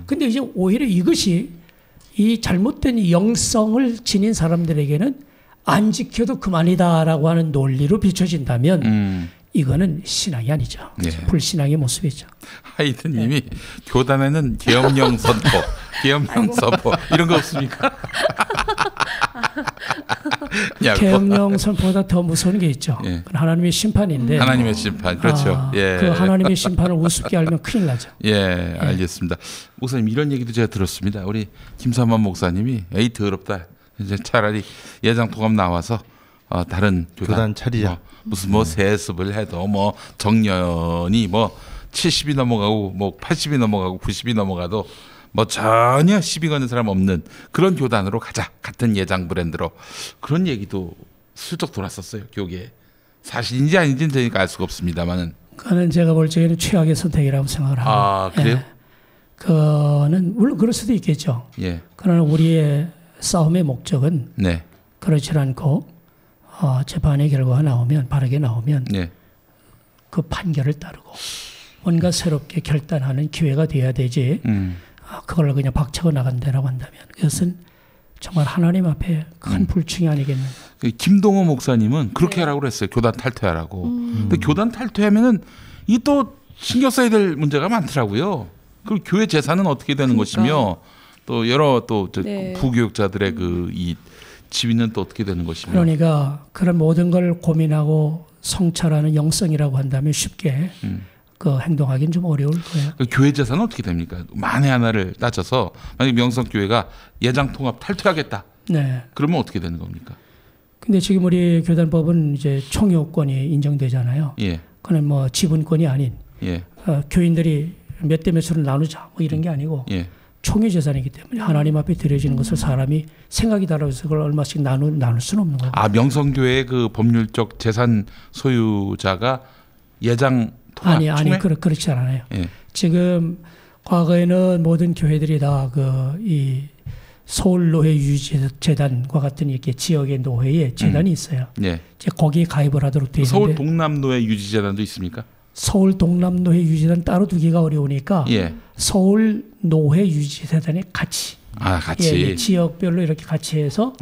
근데 이제 오히려 이것이 이 잘못된 영성을 지닌 사람들에게는 안 지켜도 그만이다라고 하는 논리로 비춰진다면 이거는 신앙이 아니죠. 불신앙의 모습이죠. 하이든님이 교단에는 계엄령 선포, 계엄령 선포 이런 거 없습니까? 계엄령 선포보다 더 무서운 게 있죠. 하나님의 심판인데. 하나님의 심판, 그렇죠. 그 하나님의 심판을 우습게 알면 큰일 나죠. 알겠습니다. 목사님 이런 얘기도 제가 들었습니다. 우리 김삼환 목사님이 에이 더럽다. 이제 차라리 예장 통합 나와서 다른 교단 차리자. 무슨 세습을 해도 정년이 70이 넘어가고 80이 넘어가고 90이 넘어가도 전혀 시비 거는 사람 없는 그런 교단으로 가자. 같은 예장 브랜드로. 그런 얘기도 슬쩍 돌았었어요. 교계에. 사실인지 아닌지는 저희가 알 수가 없습니다만은. 그거는 제가 볼 적에는 최악의 선택이라고 생각을 합니다. 그래요? 그거는 물론 그럴 수도 있겠죠. 그러나 우리의 싸움의 목적은 그렇지 않고 재판의 결과가 나오면 바르게 나오면 그 판결을 따르고 뭔가 새롭게 결단하는 기회가 돼야 되지 그걸 그냥 박차고 나간다라고 한다면 그것은 정말 하나님 앞에 큰 불충이 아니겠는가. 김동호 목사님은 그렇게 하라고 그랬어요. 교단 탈퇴하라고. 근데 교단 탈퇴하면은 이 또 신경 써야 될 문제가 많더라고요. 그리고 교회 재산은 어떻게 되는 것이며 또 여러 부교육자들의 이 지위는 또 어떻게 되는 것이며. 그러니까 그런 모든 걸 고민하고 성찰하는 영성이라고 한다면 쉽게 행동하기는 좀 어려울 거예요. 교회 재산은 어떻게 됩니까? 만에 하나를 따져서 만약 명성교회가 예장 통합 탈퇴하겠다. 그러면 어떻게 되는 겁니까? 근데 지금 우리 교단법은 이제 총유권이 인정되잖아요. 그건 지분권이 아닌 교인들이 몇 대 몇으로 나누자 이런 게 아니고 총유 재산이기 때문에 하나님 앞에 드려지는 것을 사람이 생각이 달라서 그걸 얼마씩 나눌 수는 없는 거고. 명성교회의 그 법률적 재산 소유자가 예장 통합 아니 그렇지 않아요. 지금 과거에는 모든 교회들이 다 이 서울 노회 유지재단과 같은 이렇게 지역의 노회에 재단이 있어요. 이제 거기에 가입을 하도록 되어 있는데. 서울 동남노회 유지재단도 있습니까? 서울 동남노회 유지재단 따로 두기가 어려우니까 서울 노회 유지재단에 같이 지역별로 이렇게 같이 해서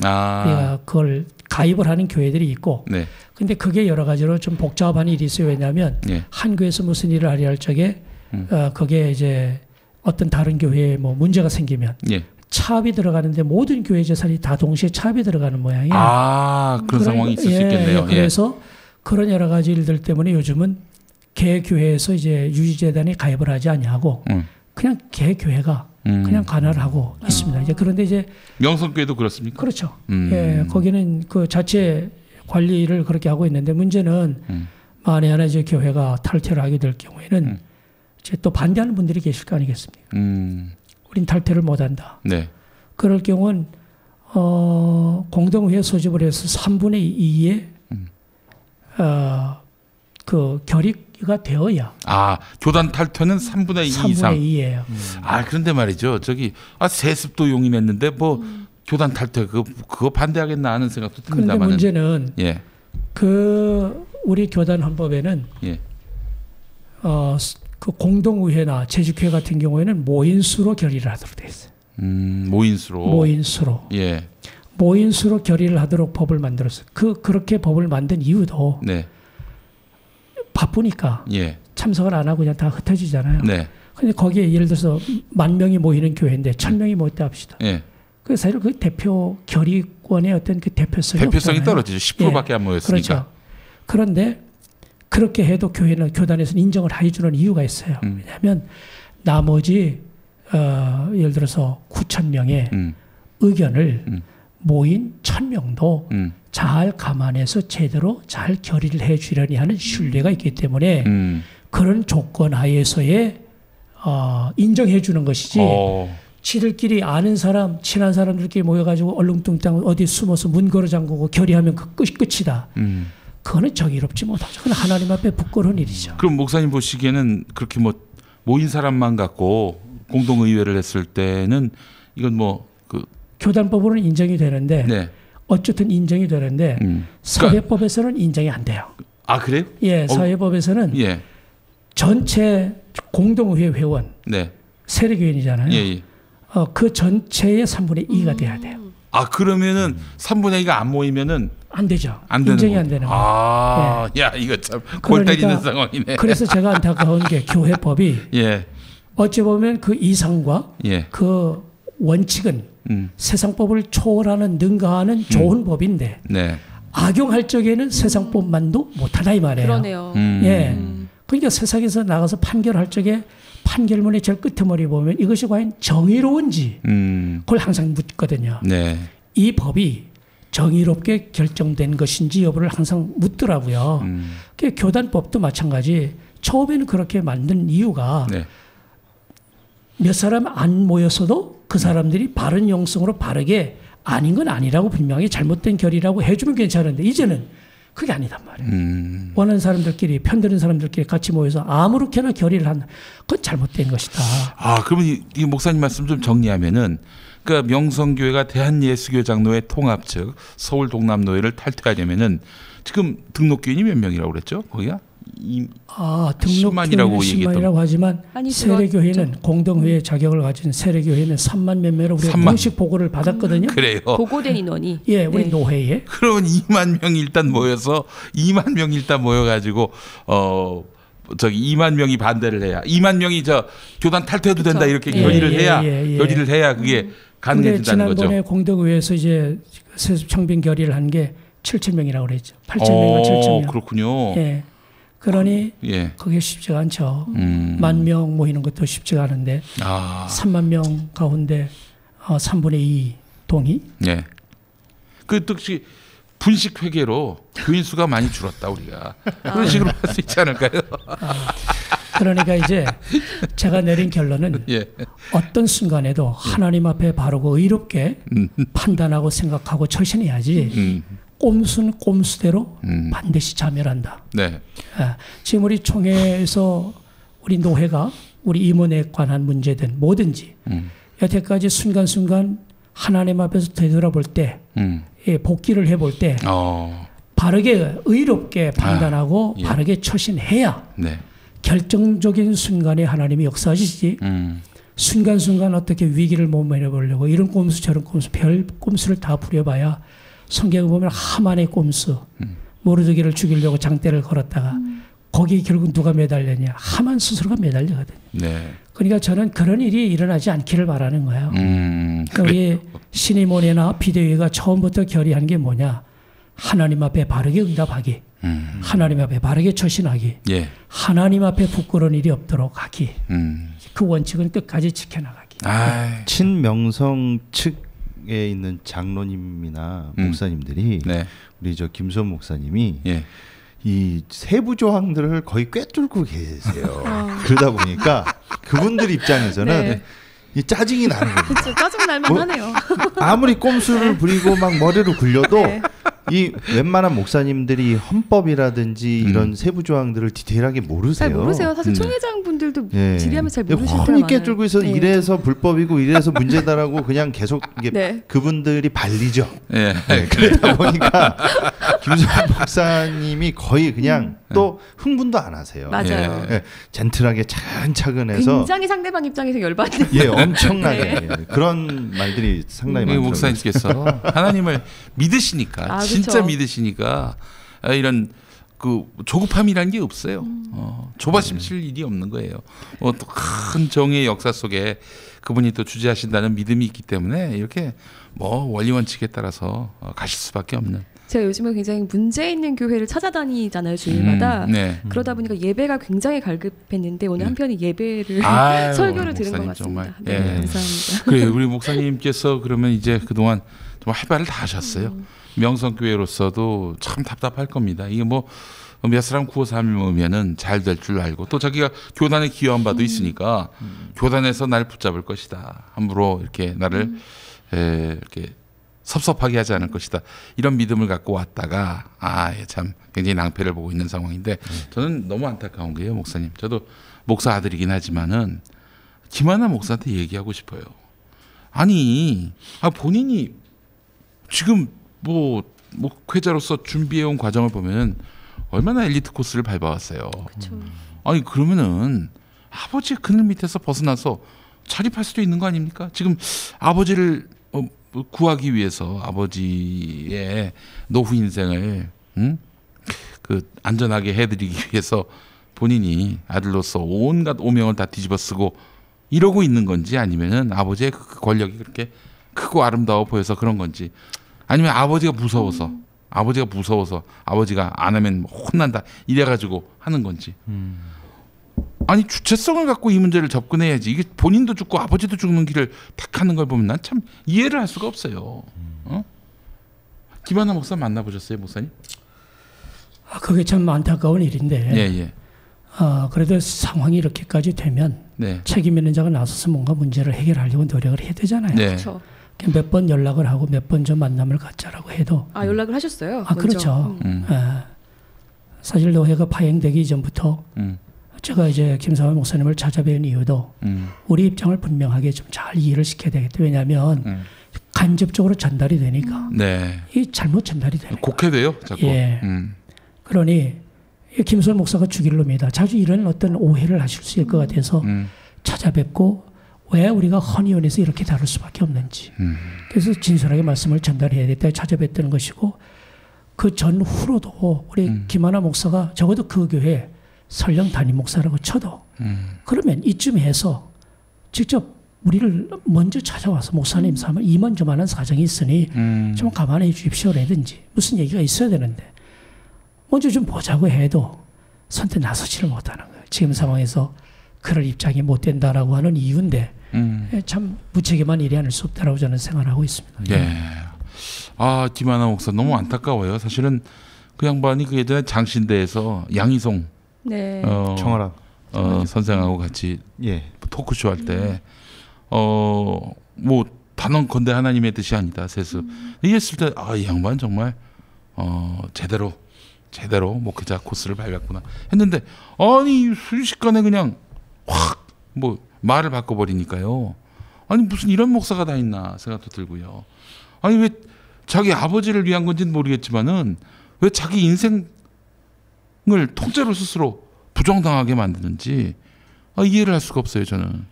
그걸 가입을 하는 교회들이 있고 근데 그게 여러 가지로 좀 복잡한 일이 있어요. 왜냐하면 한 교회에서 무슨 일을 하려 할 적에 그게 이제 어떤 다른 교회에 문제가 생기면 차압이 들어가는데 모든 교회 재산이 다 동시에 차압이 들어가는 모양이에요. 그런 상황이 있을 수 있겠네요. 그래서 그런 여러 가지 일들 때문에 요즘은 개교회에서 이제 유지재단에 가입을 하지 아니하고 그냥 개교회가 그냥 관할을 하고 있습니다. 이제 그런데 이제 명성교회도 그렇습니까? 그렇죠. 거기는 그 자체 관리를 그렇게 하고 있는데 문제는 만에 하나 이제 교회가 탈퇴를 하게 될 경우에는 이제 또 반대하는 분들이 계실 거 아니겠습니까? 우린 탈퇴를 못한다. 그럴 경우는 공동회 소집을 해서 3분의 2의 그 결의가 되어야. 교단 탈퇴는 3분의 2 이상. 3분의 2예요. 그런데 말이죠. 세습도 용인했는데 뭐 교단 탈퇴 그거 반대하겠나 하는 생각도 듭니다만. 그런데 문제는 우리 교단 헌법에는 그 공동의회나 재직회 같은 경우에는 모인수로 결의를 하도록 돼 있어요. 모인수로. 모인수로 결의를 하도록 법을 만들었어요. 그렇게 법을 만든 이유도 바쁘니까 참석을 안 하고 그냥 다 흩어지잖아요. 근데 거기에 예를 들어서 10,000명이 모이는 교회인데 1,000명이 모였다 합시다. 그래서 사실 그 대표 결의권의 어떤 그 대표성이 떨어지죠. 10%밖에 안 모였으니까. 그렇죠. 그런데 그렇게 해도 교단에서는 인정을 해주는 이유가 있어요. 왜냐하면 나머지 예를 들어서 9,000명의 의견을 모인 1,000명도 잘 감안해서 제대로 잘 결의를 해주려니 하는 신뢰가 있기 때문에 그런 조건 하에서의 인정해 주는 것이지 지들끼리 아는 사람, 친한 사람들끼리 모여가지고 얼렁뚱땅 어디 숨어서 문 걸어 잠그고 결의하면 끝이다. 그거는 정의롭지 못하죠. 그건 하나님 앞에 부끄러운 일이죠. 그럼 목사님 보시기에는 그렇게 모인 사람만 갖고 공동의회를 했을 때는 이건 교단법으로는 인정이 되는데 어쨌든 인정이 되는데 사회법에서는 인정이 안 돼요. 그래요? 사회법에서는 전체 공동의회 회원 세력위원이잖아요. 그 전체의 3분의 2가 돼야 돼요. 그러면은 3분의 2가 안 모이면은 안 되죠. 인정이 안 되는 거예요. 야 이거 참 골 때리는 상황이네. 그래서 제가 안타까운 게 교회법이 어찌 보면 그 이상과 그 원칙은 세상법을 초월하는 능가하는 좋은 법인데 악용할 적에는 세상법만도 못하다 이 말이에요. 그러네요. 그러니까 세상에서 나가서 판결할 적에 판결문의 제일 끄트머리 보면 이것이 과연 정의로운지 그걸 항상 묻거든요. 이 법이 정의롭게 결정된 것인지 여부를 항상 묻더라고요. 교단법도 마찬가지. 처음에는 그렇게 만든 이유가 몇 사람 안 모였어도 그 사람들이 바른 영성으로 바르게 아닌 건 아니라고 분명히 잘못된 결의라고 해주면 괜찮은데 이제는 그게 아니단 말이에요. 원하는 사람들끼리 편드는 사람들끼리 같이 모여서 아무렇게나 결의를 한다. 그건 잘못된 것이다. 그러면 이 목사님 말씀 좀 정리하면은 그러니까 명성교회가 대한예수교 장로회 통합 즉 서울 동남노회를 탈퇴하려면은 지금 등록교인이 몇 명이라고 그랬죠? 거기가? 등록교인은 10만이라고 하지만 세례교회는 공동회의 자격을 가진 세례교회는 3만 몇 명으로 우리가 공식 보고를 받았거든요. 그래요. 보고된 인원이. 우리 노회에. 그러면 2만 명이 일단 모여서 2만 명이 일단 모여가지고 2만 명이 반대를 해야 2만 명이 교단 탈퇴해도 된다 이렇게 결의를 해야 그게 가능해진다는 거죠. 지난번에 공동의회에서 이제 세습 청빙 결의를 한 게 7,000명이라고 그랬죠. 8,000명과 7,000명. 그렇군요. 그러니 그게 쉽지가 않죠. 10,000명 모이는 것도 쉽지가 않은데 3만 명 가운데 3분의 2 동의. 그 특히 분식 회계로 교인 수가 많이 줄었다 우리가 그런 식으로 할 수 있지 않을까요? 그러니까 이제 제가 내린 결론은 어떤 순간에도 하나님 앞에 바르고 의롭게 판단하고 생각하고 처신해야지. 꼼수는 꼼수대로 반드시 자멸한다. 지금 우리 총회에서 우리 노회가 우리 임원에 관한 문제든 뭐든지 여태까지 순간순간 하나님 앞에서 되돌아볼 때 복귀를 해볼 때 바르게 의롭게 판단하고 바르게 처신해야 결정적인 순간에 하나님이 역사하시지 순간순간 어떻게 위기를 모면해보려고 이런 꼼수 저런 꼼수 별 꼼수를 다 부려봐야 성경을 보면 하만의 꼼수 모르드게를 죽이려고 장대를 걸었다가 거기에 결국 누가 매달렸냐 하만 스스로가 매달리거든요. 그러니까 저는 그런 일이 일어나지 않기를 바라는 거예요. 우리 신임원회나 비대위가 처음부터 결의한 게 뭐냐 하나님 앞에 바르게 응답하기 하나님 앞에 바르게 처신하기 하나님 앞에 부끄러운 일이 없도록 하기 그 원칙은 끝까지 지켜나가기. 친명성 측에 있는 장로님이나 목사님들이 우리 김수원 목사님이 이 세부 조항들을 거의 꿰뚫고 계세요. 그러다 보니까 그분들 입장에서는 이 짜증이 나는 겁니다. 그쵸, 짜증 날만 하네요. 아무리 꼼수를 부리고 막 머리로 굴려도 이 웬만한 목사님들이 헌법이라든지 이런 세부 조항들을 디테일하게 모르세요. 잘 모르세요. 사실 총회장 분들도 질의하면 잘 모르실 때가 뻔히 많아요. 깨뚫고 있어. 이래서 불법이고 이래서 문제다라고 그냥 계속 이게 그분들이 발리죠. 그러다 보니까 김수환 목사님이 거의 그냥 또 흥분도 안 하세요. 맞아요. 젠틀하게 차근차근해서 굉장히 상대방 입장에서 열받는. 엄청나게 그런 말들이 상당히 많더라고요. 목사님께서 하나님을 믿으시니까 진짜 믿으시니까 이런 그 조급함이라는 게 없어요. 조바심 칠 일이 없는 거예요. 또 큰 정의의 역사 속에 그분이 또 주재하신다는 믿음이 있기 때문에 이렇게 뭐 원리 원칙에 따라서 가실 수밖에 없는. 제가 요즘에 굉장히 문제 있는 교회를 찾아다니잖아요, 주일마다. 그러다 보니까 예배가 굉장히 갈급했는데 오늘 한편의 예배를 설교를 들은 것 같습니다. 감사합니다. 그래요, 우리 목사님께서 그러면 이제 그동안 정말 해발을 다 하셨어요. 명성교회로서도 참 답답할 겁니다. 이게 뭐 몇 사람 구워 삶으면은 잘 될 줄 알고 또 자기가 교단에 기여한 바도 있으니까 교단에서 날 붙잡을 것이다. 함부로 이렇게 나를 이렇게 섭섭하게 하지 않을 것이다. 이런 믿음을 갖고 왔다가 참 굉장히 낭패를 보고 있는 상황인데 저는 너무 안타까운 게요, 목사님. 저도 목사 아들이긴 하지만은 김하나 목사한테 얘기하고 싶어요. 아니, 본인이 지금 뭐 목회자로서 준비해온 과정을 보면 얼마나 엘리트 코스를 밟아왔어요. 그쵸. 아니 그러면은 아버지의 그늘 밑에서 벗어나서 자립할 수도 있는 거 아닙니까? 지금 아버지를 구하기 위해서 아버지의 노후 인생을 그 안전하게 해드리기 위해서 본인이 아들로서 온갖 오명을 다 뒤집어쓰고 이러고 있는 건지 아니면은 아버지의 그 권력이 그렇게 크고 아름다워 보여서 그런 건지 아니면 아버지가 무서워서 아버지가 안 하면 혼난다 이래가지고 하는 건지. 아니 주체성을 갖고 이 문제를 접근해야지. 이게 본인도 죽고 아버지도 죽는 길을 택하는 걸 보면 난 참 이해를 할 수가 없어요. 김하나 목사 만나보셨어요, 목사님? 그게 참 안타까운 일인데. 그래도 상황이 이렇게까지 되면 책임 있는 자가 나서서 뭔가 문제를 해결하려고 노력을 해야 되잖아요. 그렇죠. 몇 번 연락을 하고 몇 번 좀 만남을 갖자라고 해도 연락을 하셨어요? 그렇죠. 사실 노회가 파행되기 이전부터 제가 이제 김상환 목사님을 찾아뵌 이유도 우리 입장을 분명하게 좀 잘 이해를 시켜야 되겠다. 왜냐하면 간접적으로 전달이 되니까 이 잘못 전달이 되니까 곡해돼요, 자꾸. 그러니 김수환 목사가 죽일 놈이다. 자주 이런 어떤 오해를 하실 수 있을 것 같아서 찾아뵙고 왜 우리가 헌의원에서 이렇게 다룰 수밖에 없는지. 그래서 진솔하게 말씀을 전달해야겠다 찾아뵀던 것이고 그 전후로도 우리 김하나 목사가 적어도 그 교회 설령 담임 목사라고 쳐도 그러면 이쯤 해서 직접 우리를 먼저 찾아와서 목사님 삼을 이만저만한 사정이 있으니 좀 감안해 주십시오라든지 무슨 얘기가 있어야 되는데 먼저 좀 보자고 해도 선뜻 나서지를 못하는 거예요. 지금 상황에서 그럴 입장이 못 된다라고 하는 이유인데 참 무책임한 일이 아닐 수 없다라고 저는 생각하고 있습니다. 김하나 목사 너무 안타까워요. 사실은 그 양반이 그 예전에 장신대에서 양희송 청아랑 선생하고 같이 토크쇼 할 때 뭐 단언 건대 하나님의 뜻이 아니다 세습 이랬을 때 이 양반 정말 제대로 목회자 코스를 밟았구나 했는데 아니 순식간에 그냥 확 뭐 말을 바꿔버리니까요. 아니 무슨 이런 목사가 다 있나 생각도 들고요. 아니 왜 자기 아버지를 위한 건지는 모르겠지만은 왜 자기 인생을 통째로 스스로 부정당하게 만드는지 이해를 할 수가 없어요, 저는.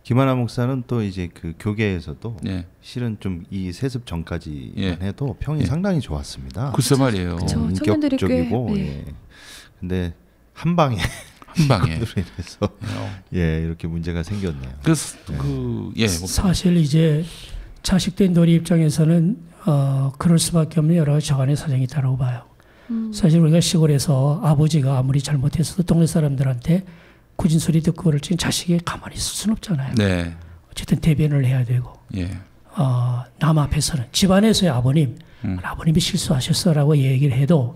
김하나 목사는 또 이제 그 교계에서도 실은 좀 이 세습 전까지만 해도 평이 상당히 좋았습니다. 글쎄 말이에요. 인격적이고 근데 한 방에 그래서 이렇게 문제가 생겼네요. 사실 이제 자식된 놀이 입장에서는 그럴 수밖에 없는 여러 가지 저간의 사정이 있다고 봐요. 사실 우리가 시골에서 아버지가 아무리 잘못했어도 동네 사람들한테 굳은 소리 듣고 그럴 때 자식이 가만히 있을 수는 없잖아요. 어쨌든 대변을 해야 되고 남 앞에서는 집안에서의 아버님이 실수하셨어라고 얘기를 해도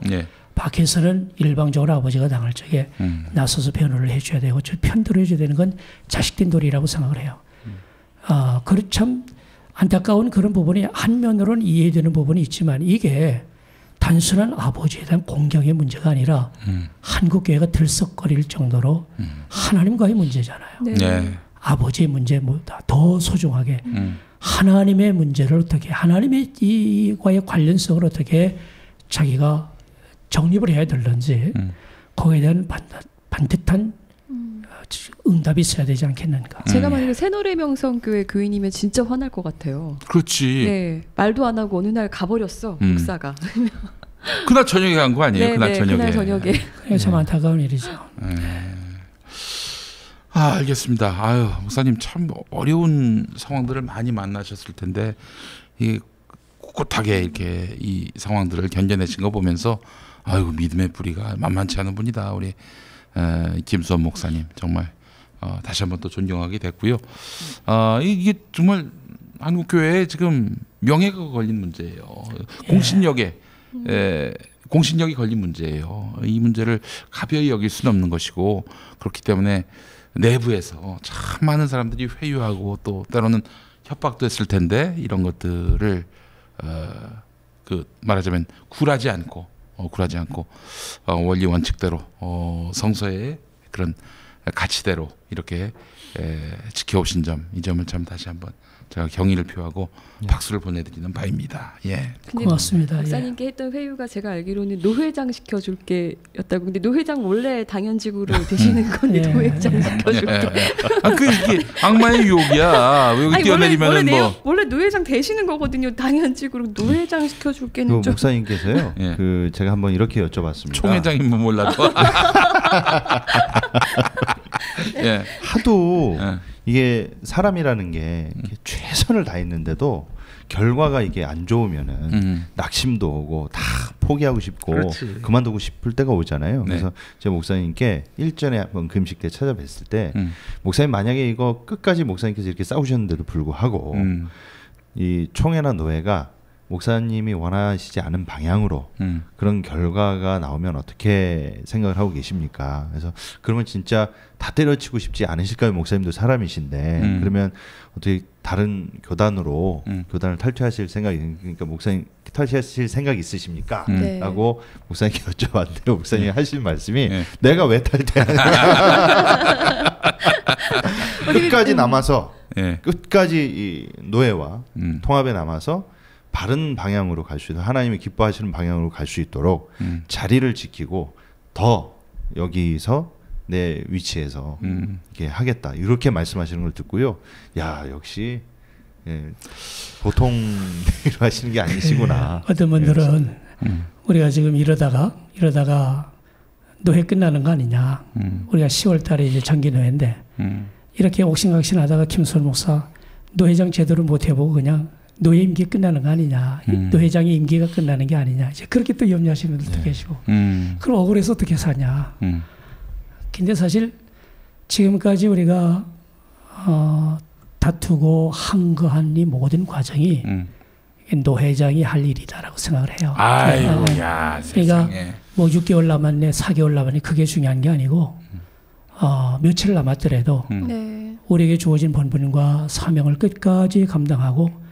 밖에서는 일방적으로 아버지가 당할 적에 나서서 변호를 해줘야 되고 편 들어줘야 되는 건 자식된 도리라고 생각을 해요. 참 안타까운 그런 부분이 한면으로는 이해되는 부분이 있지만 이게 단순한 아버지에 대한 공경의 문제가 아니라 한국 교회가 들썩거릴 정도로 하나님과의 문제잖아요. 네. 네. 아버지의 문제보다 더 소중하게 하나님의 문제를 어떻게 하나님의 이과의 관련성을 어떻게 자기가 정립을 해야 되는지 거기에 대한 반듯한 응답이 있어야 되지 않겠는가. 제가 만약에 새노래명성교회 교인이면 진짜 화날 것 같아요. 그렇지. 네, 말도 안 하고 어느 날 가버렸어 목사가. 그날 저녁에 간 거 아니에요? 네, 그날 저녁에. 그날 저녁에. 그게 참 안타까운 일이죠. 아, 알겠습니다. 아유, 목사님 참 어려운 상황들을 많이 만나셨을 텐데 이 꿋꿋하게 이렇게 이 상황들을 견뎌내신 거 보면서 아유, 믿음의 뿌리가 만만치 않은 분이다. 우리 김수원 목사님 정말 다시 한번 또 존경하게 됐고요. 이게 정말 한국 교회에 지금 명예가 걸린 문제예요. 공신력이 걸린 문제예요. 이 문제를 가벼이 여길 수는 없는 것이고 그렇기 때문에 내부에서 참 많은 사람들이 회유하고 또 때로는 협박도 했을 텐데 이런 것들을 말하자면 굴하지 않고 원리 원칙대로 성서의 그런 가치대로 이렇게 지켜오신 점, 이 점을 참 다시 한번 제가 경의를 표하고 박수를 보내드리는 바입니다. 예. 고맙습니다. 목사님께 했던 회유가 제가 알기로는 노회장 시켜줄게였다고. 근데 노회장 원래 당연직으로 되시는 건데 노회장 시켜줄게. 이게 악마의 유혹이야. 여기 뛰어내리면은 원래 노회장 되시는 거거든요. 당연직으로 노회장 시켜줄게는 좀. 목사님께서요. 그 제가 한번 이렇게 여쭤봤습니다. 총회장이면 몰라도. 예. 하도 이게 사람이라는 게 최선을 다했는데도 결과가 이게 안 좋으면은 낙심도 오고 다 포기하고 싶고 그렇지. 그만두고 싶을 때가 오잖아요. 네. 그래서 제가 목사님께 일전에 한번 금식 때 찾아뵀을 때 목사님 만약에 이거 끝까지 목사님께서 이렇게 싸우셨는데도 불구하고 이 총회나 노회가 목사님이 원하시지 않은 방향으로 그런 결과가 나오면 어떻게 생각을 하고 계십니까? 그래서 그러면 진짜 다 때려치고 싶지 않으실까요? 목사님도 사람이신데 그러면 어떻게 다른 교단으로 교단을 탈퇴하실 생각이, 그러니까 목사님 탈퇴하실 생각이 있으십니까? 네. 라고 목사님께 여쭤봤는데 목사님이 하신 말씀이 내가 왜 탈퇴하느냐. 끝까지 남아서 끝까지 이 노예와 통합에 남아서 바른 방향으로 갈 수 있도록, 하나님이 기뻐하시는 방향으로 갈 수 있도록 자리를 지키고 더 여기서 내 위치에서 이렇게 하겠다, 이렇게 말씀하시는 걸 듣고요. 야, 역시 보통 일을 하시는 게 아니시구나. 어떤 분들은 우리가 지금 이러다가 노회 끝나는 거 아니냐. 우리가 10월 달에 이제 장기 노회인데 이렇게 옥신각신하다가 김수원 목사 노회장 제대로 못 해보고 그냥 노예 임기 끝나는 거 아니냐. 노회장의 임기가 끝나는 게 아니냐. 이제 그렇게 또 염려하시는 분들도 계시고. 그럼 억울해서 어떻게 사냐. 근데 사실 지금까지 우리가 다투고 항거한 이 모든 과정이 노회장이 할 일이다라고 생각을 해요. 아이고야, 그러니까 뭐 6개월 남았네, 4개월 남았네, 그게 중요한 게 아니고 며칠 남았더라도 우리에게 주어진 본분과 사명을 끝까지 감당하고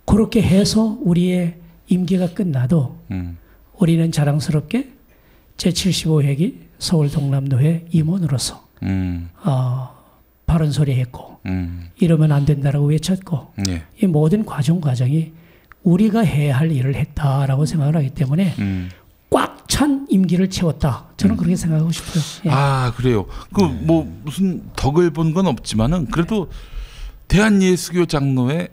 그렇게 해서 우리의 임기가 끝나도 우리는 자랑스럽게 제75회기 서울 동남노회 임원으로서 바른 소리 했고 이러면 안 된다라고 외쳤고 이 모든 과정이 우리가 해야 할 일을 했다라고 생각을 하기 때문에 꽉 찬 임기를 채웠다. 저는 그렇게 생각하고 싶어요. 예. 아, 그래요. 그 뭐 무슨 덕을 본 건 없지만은 그래도 대한예수교 장로회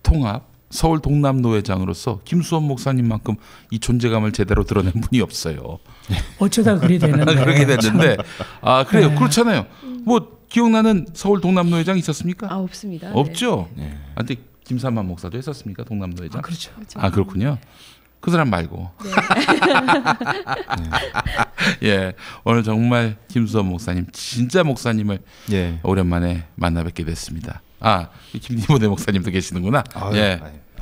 통합 서울 동남노회장으로서 김수원 목사님만큼 이 존재감을 제대로 드러낸 분이 없어요. 어쩌다 그리 되는데. 그렇게 됐는데, 아, 그래요. 네. 그렇잖아요. 뭐 기억나는 서울 동남노회장 있었습니까? 아, 없습니다. 없죠. 네. 근데 김삼만 목사도 했었습니까, 동남노회장? 그렇죠. 아, 그렇군요. 그 사람 말고. 네. 예, 오늘 정말 김수원 목사님, 진짜 목사님을 오랜만에 만나 뵙게 됐습니다. 아, 김니모네 목사님도 계시는구나. 아유, 예.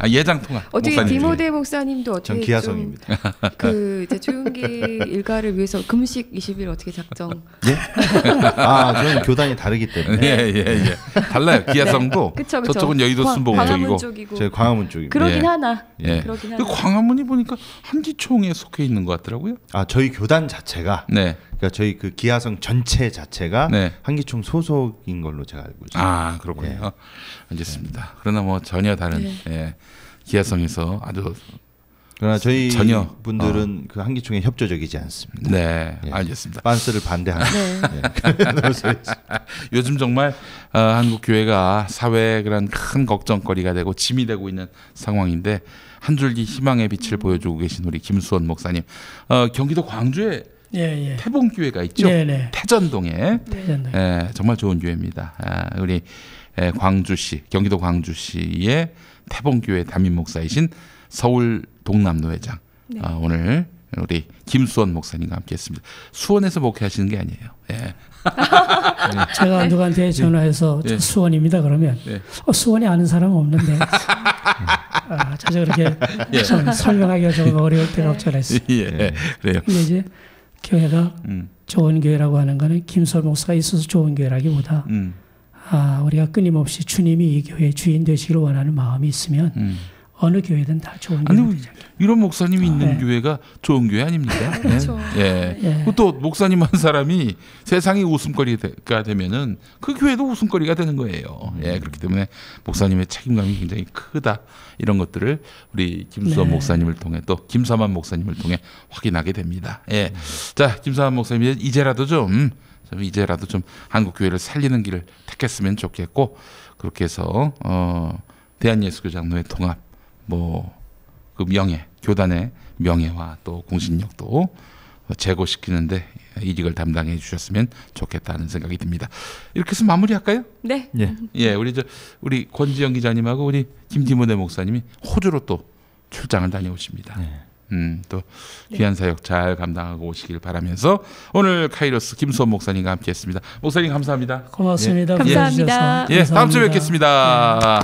예장 통합. 어떻게 디모데 목사님도 어떻게 전 기하성입니다. 그 이제 조윤기 일가를 위해서 금식 20일 어떻게 작정? 예? 저는 교단이 다르기 때문에. 예. 달라요. 기하성도 네. 그쵸. 저쪽은 여의도 순복음 쪽이고. 제 광화문 쪽입니다. 그러긴 하나. 예. 그러긴 하나. 광화문이 보니까 한기총에 속해 있는 것 같더라고요. 저희 교단 자체가. 네. 그러니까 저희 그 기하성 전체 자체가 네. 한기총 소속인 걸로 제가 알고 있습니다. 그렇군요. 예. 알겠습니다. 그러나 뭐 전혀 다른 기하성에서 아주 그러나 저희 전혀 분들은 그 한기총에 협조적이지 않습니다. 네, 알겠습니다. 빤스를 반대하는. 요즘 정말 한국 교회가 사회에 그런 큰 걱정거리가 되고 짐이 되고 있는 상황인데 한 줄기 희망의 빛을 보여주고 계신 우리 김수원 목사님, 경기도 광주에 태봉교회가 있죠. 태전동에. 정말 좋은 교회입니다. 우리 광주시, 경기도 광주시의 태봉교회 담임 목사이신 서울 동남노회장. 오늘 우리 김수원 목사님과 함께했습니다. 수원에서 목회하시는 게 아니에요. 제가 누구한테 전화해서 저 수원입니다. 그러면 수원에 아는 사람 없는데. 저 그렇게 좀 설명하기가 좀 어려울 때가 없지 않았어요. 그래요. 근데 이제 교회가 좋은 교회라고 하는 거는 김수원 목사가 있어서 좋은 교회라기보다 우리가 끊임없이 주님이 이 교회의 주인 되시기를 원하는 마음이 있으면 어느 교회든 다 좋은 교회죠. 이런 목사님이 있는 교회가 좋은 교회 아닙니까? 그렇죠. 또 목사님 한 사람이 세상이 웃음거리가 되면은 그 교회도 웃음거리가 되는 거예요. 그렇기 때문에 목사님의 책임감이 굉장히 크다. 이런 것들을 우리 김수원 목사님을 통해 또 김사만 목사님을 통해 확인하게 됩니다. 자, 김사만 목사님 이제라도 좀 한국 교회를 살리는 길을 택했으면 좋겠고, 그렇게 해서 대한예수교장로회 통합 그 명예, 교단의 명예와 또 공신력도 제고시키는데 이직을 담당해 주셨으면 좋겠다는 생각이 듭니다. 이렇게 해서 마무리할까요? 네. 우리 권지영 기자님하고 우리 김디모데 목사님이 호주로 또 출장을 다녀오십니다. 또 귀한 사역 잘 감당하고 오시길 바라면서 오늘 카이로스 김수원 목사님과 함께했습니다. 목사님 감사합니다. 고맙습니다. 감사합니다. 다음 주에 뵙겠습니다.